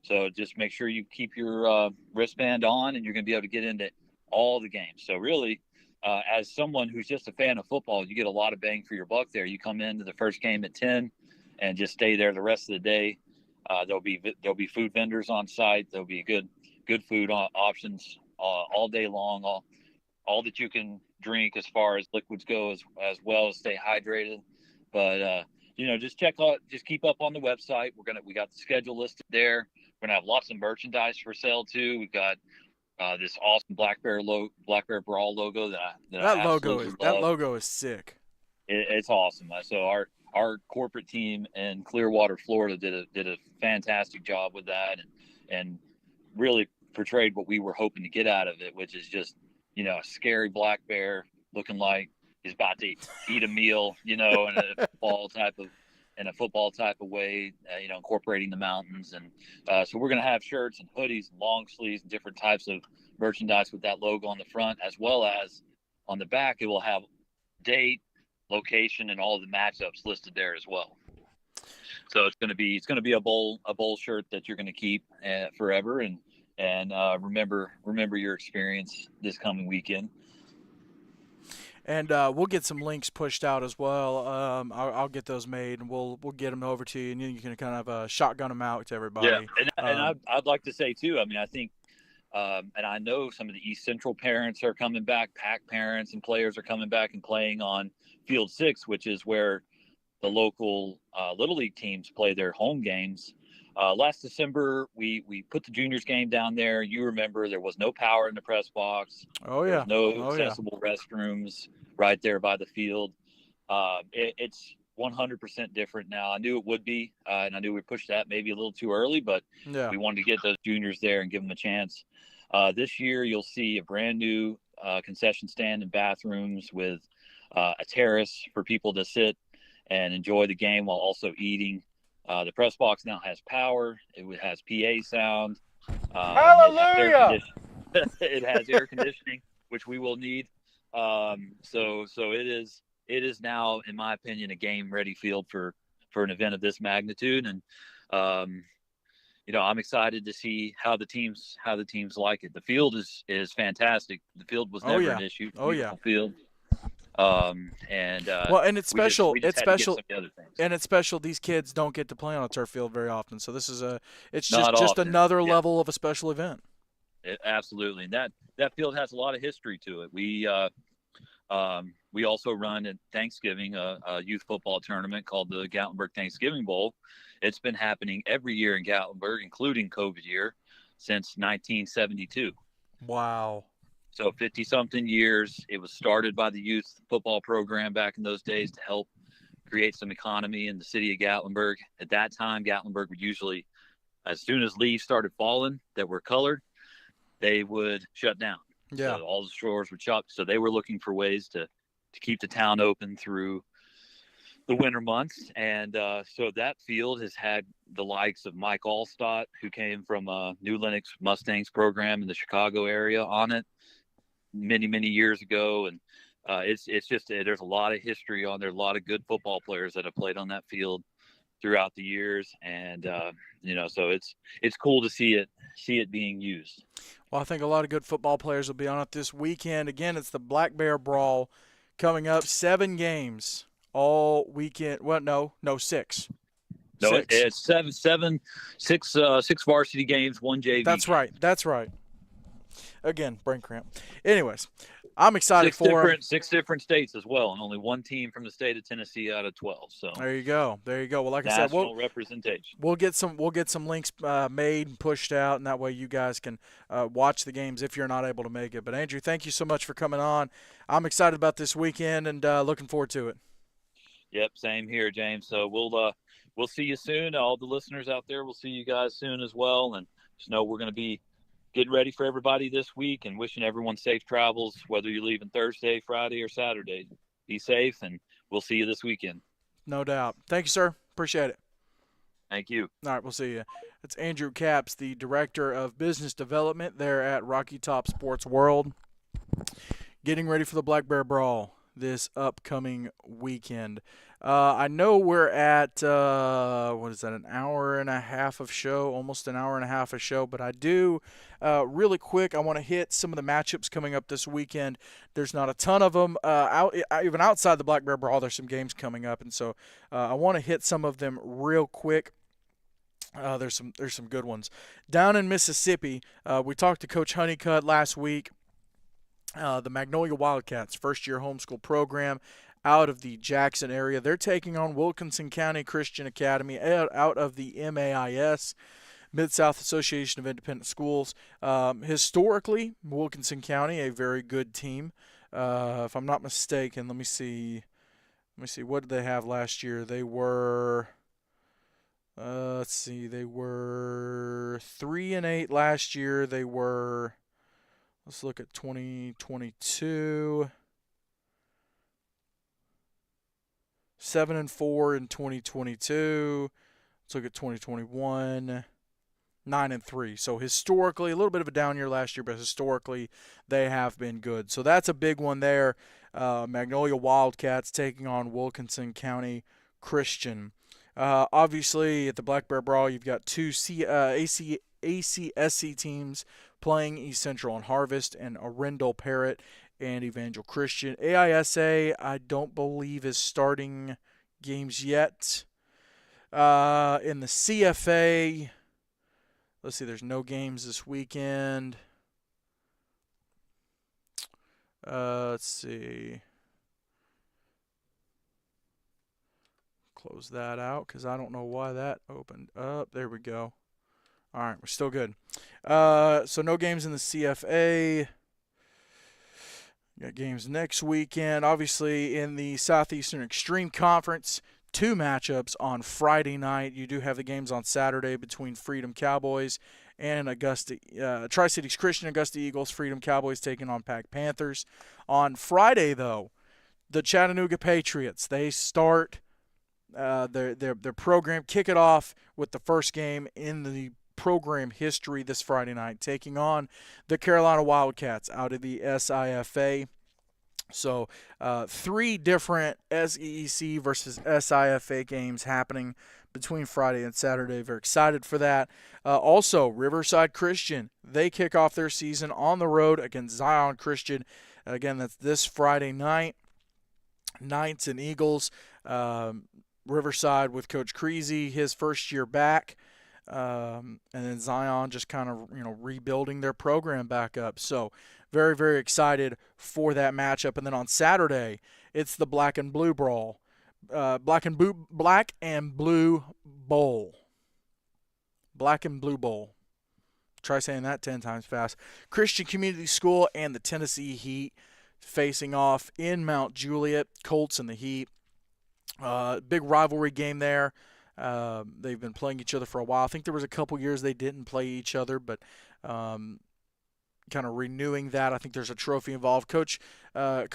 So just make sure you keep your wristband on, and you're going to be able to get into all the games. So really, as someone who's just a fan of football, you get a lot of bang for your buck there. You come into the first game at 10 and just stay there the rest of the day. There'll be food vendors on site. There'll be good food options all day long. All that you can drink as far as liquids go, as well as stay hydrated. But just keep up on the website. We got the schedule listed there. We're gonna have lots of merchandise for sale too. We've got this awesome Black Bear Brawl logo that I absolutely love. That logo is sick. It's awesome. So our corporate team in Clearwater, Florida, did a fantastic job with that, and really portrayed what we were hoping to get out of it, which is just a scary black bear looking like he's about to eat a meal, in a football type of way, incorporating the mountains. And so we're going to have shirts and hoodies and long sleeves and different types of merchandise with that logo on the front, as well as on the back. It will have date, location, and all the matchups listed there as well. So it's going to be a bowl shirt that you're going to keep forever, and remember your experience this coming weekend. And we'll get some links pushed out as well. I'll get those made, and we'll get them over to you, and you can kind of shotgun them out to everybody. Yeah, and I'd like to say too. I mean, I think, and I know some of the East Central parents are coming back. PAC parents and players are coming back and playing on Field 6, which is where the local Little League teams play their home games. Last December, we put the juniors game down there. You remember there was no power in the press box. Oh yeah. There was no accessible restrooms right there by the field. It's 100% different now. I knew it would be, and I knew we pushed that maybe a little too early, but we wanted to get those juniors there and give them a chance. This year, you'll see a brand new concession stand and bathrooms with a terrace for people to sit and enjoy the game while also eating. The press box now has power. It has PA sound. Hallelujah! It has air conditioning, which we will need. So it is now, in my opinion, a game ready field for an event of this magnitude. And um, I'm excited to see how the teams like it. The field is fantastic. The field was Oh never an yeah. issue. Oh yeah. Beautiful field. And Well, and it's we just special. we just It's had to get special. some of the other things. And it's special. These kids don't get to play on a turf field very often, so this is it's Not just often. another Yeah, level of a special event. absolutely. And that field has a lot of history to it. We also run at Thanksgiving a youth football tournament called the Gatlinburg Thanksgiving Bowl. It's been happening every year in Gatlinburg, including COVID year, since 1972. Wow. So 50 something years. It was started by the youth football program back in those days to help create some economy in the city of Gatlinburg. At that time, Gatlinburg would usually, as soon as leaves started falling that were colored, they would shut down. Yeah. So all the stores were shut. So they were looking for ways to keep the town open through the winter months. And so that field has had the likes of Mike Allstott, who came from New Lenox Mustangs program in the Chicago area, on it many years ago. And it's just there's a lot of history on there, a lot of good football players that have played on that field throughout the years. And so it's cool to see it being used. Well, I think a lot of good football players will be on it this weekend. Again, it's the Black Bear Brawl coming up. 7 games all weekend. Well, no, 6. No, 6. it's six varsity games, 1 JV. That's right. Again, brain cramp. Anyways, I'm excited for them. 6 different states as well, and only 1 team from the state of Tennessee out of 12. So There you go. Well, like I said, national representation. we'll get some links made and pushed out, and that way you guys can watch the games if you're not able to make it. But Andrew, thank you so much for coming on. I'm excited about this weekend and looking forward to it. Yep, same here, James. So we'll see you soon. All the listeners out there, we'll see you guys soon as well. And just know we're going to be getting ready for everybody this week and wishing everyone safe travels, whether you're leaving Thursday, Friday, or Saturday. Be safe, and we'll see you this weekend. No doubt. Thank you, sir. Appreciate it. Thank you. All right, we'll see you. It's Andrew Capps, the Director of Business Development there at Rocky Top Sports World, getting ready for the Black Bear Brawl this upcoming weekend. I know we're at, an hour and a half of show, almost an hour and a half of show, but I do, really quick, I want to hit some of the matchups coming up this weekend. There's not a ton of them. Even outside the Black Bear Brawl, there's some games coming up, and so I want to hit some of them real quick. There's some good ones. Down in Mississippi, we talked to Coach Honeycutt last week. The Magnolia Wildcats, first-year homeschool program out of the Jackson area. They're taking on Wilkinson County Christian Academy out of the MAIS, Mid-South Association of Independent Schools. Historically, Wilkinson County, a very good team. If I'm not mistaken, let me see. What did they have last year? They were, they were 3-8 last year. They were, let's look at 2022. 7-4 in 2022. Let's look at 2021. 9-3. So historically, a little bit of a down year last year, but historically they have been good. So that's a big one there. Magnolia Wildcats taking on Wilkinson County Christian. Obviously, at the Black Bear Brawl, you've got 2 ACSC teams playing East Central and Harvest, and Arendell, Parrott, and Evangel Christian. AISA, I don't believe, is starting games yet. In the CFA, let's see, there's no games this weekend. Let's see. Close that out because I don't know why that opened up. There we go. All right, we're still good. So no games in the CFA. Got games next weekend. Obviously, in the Southeastern Extreme Conference, 2 matchups on Friday night. You do have the games on Saturday between Freedom Cowboys and Augusta, Tri-Cities Christian Augusta Eagles. Freedom Cowboys taking on Pack Panthers. On Friday, though, the Chattanooga Patriots, they start their program, kick it off with the first game in the program history this Friday night, taking on the Carolina Wildcats out of the SIFA. So 3 different SEC versus SIFA games happening between Friday and Saturday. Very excited for that. Also, Riverside Christian, they kick off their season on the road against Zion Christian. Again, that's this Friday night. Knights and Eagles. Riverside with Coach Creasy, his first year back. And then Zion just kind of, rebuilding their program back up. So very, very excited for that matchup. And then on Saturday, it's the Black and Blue Brawl. Black and Blue Bowl. Black and Blue Bowl. Try saying that 10 times fast. Christian Community School and the Tennessee Heat facing off in Mount Juliet. Colts and the Heat. Big rivalry game there. They've been playing each other for a while. I think there was a couple years they didn't play each other, but kind of renewing that. I think there's a trophy involved. Coach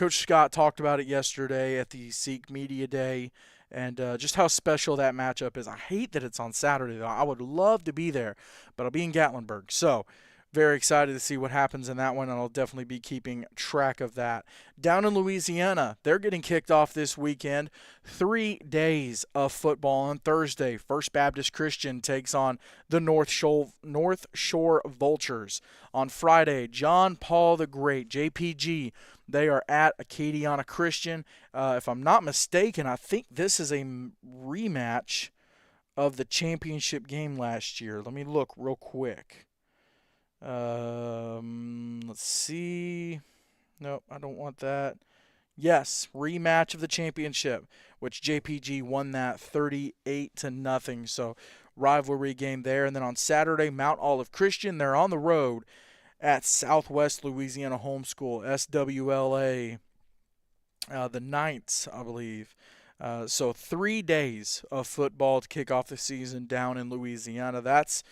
Scott talked about it yesterday at the Seek Media Day, and just how special that matchup is. I hate that it's on Saturday, though. I would love to be there, but I'll be in Gatlinburg. So very excited to see what happens in that one, and I'll definitely be keeping track of that. Down in Louisiana, they're getting kicked off this weekend. 3 days of football on Thursday. First Baptist Christian takes on the North Shore Vultures. On Friday, John Paul the Great, JPG, they are at Acadiana Christian. If I'm not mistaken, I think this is a rematch of the championship game last year. Let me look real quick. Let's see. Nope, I don't want that. Yes, rematch of the championship, which JPG won that 38-0. So rivalry game there. And then on Saturday, Mount Olive Christian, they're on the road at Southwest Louisiana Homeschool, SWLA, the Knights, I believe. So 3 days of football to kick off the season down in Louisiana. That's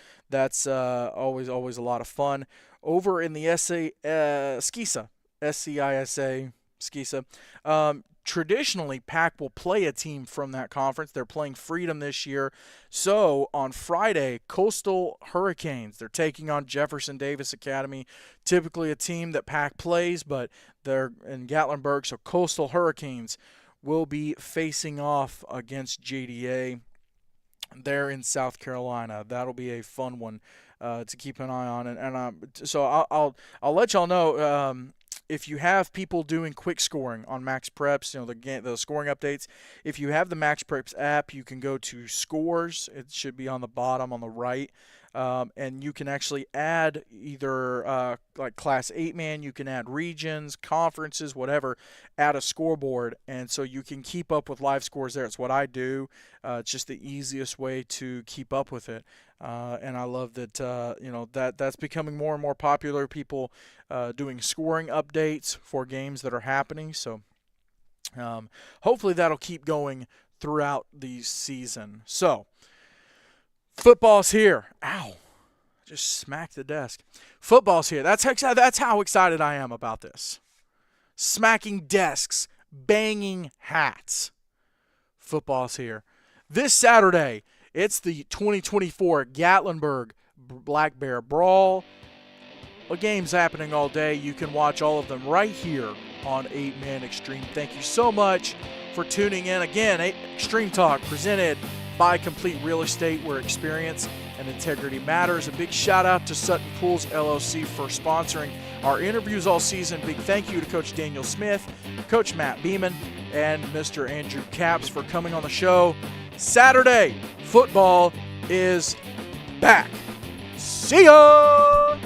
always a lot of fun. Over in the SCISA, SCISA, traditionally, PAC will play a team from that conference. They're playing Freedom this year. So on Friday, Coastal Hurricanes, they're taking on Jefferson Davis Academy. Typically a team that PAC plays, but they're in Gatlinburg. So Coastal Hurricanes will be facing off against JDA there in South Carolina. That'll be a fun one to keep an eye on. So I'll let y'all know if you have people doing quick scoring on Max Preps, the scoring updates. If you have the Max Preps app, you can go to Scores. It should be on the bottom on the right. And you can actually add either like Class 8-man, you can add regions, conferences, whatever, add a scoreboard, and so you can keep up with live scores there. It's what I do. It's just the easiest way to keep up with it. And I love that, that's becoming more and more popular, people doing scoring updates for games that are happening. So hopefully that'll keep going throughout the season. So football's here. Ow. Just smacked the desk. Football's here. That's how excited I am about this. Smacking desks, banging hats. Football's here. This Saturday, it's the 2024 Gatlinburg Black Bear Brawl. A game's happening all day. You can watch all of them right here on 8-Man Extreme. Thank you so much for tuning in. Again, Extreme Talk presented by Complete Real Estate, where experience and integrity matters. A big shout out to Sutton Pools LLC for sponsoring our interviews all season. Big thank you to Coach Daniel Smith, Coach Matt Beaman, and Mr. Andrew Capps for coming on the show. Saturday, football is back. See ya!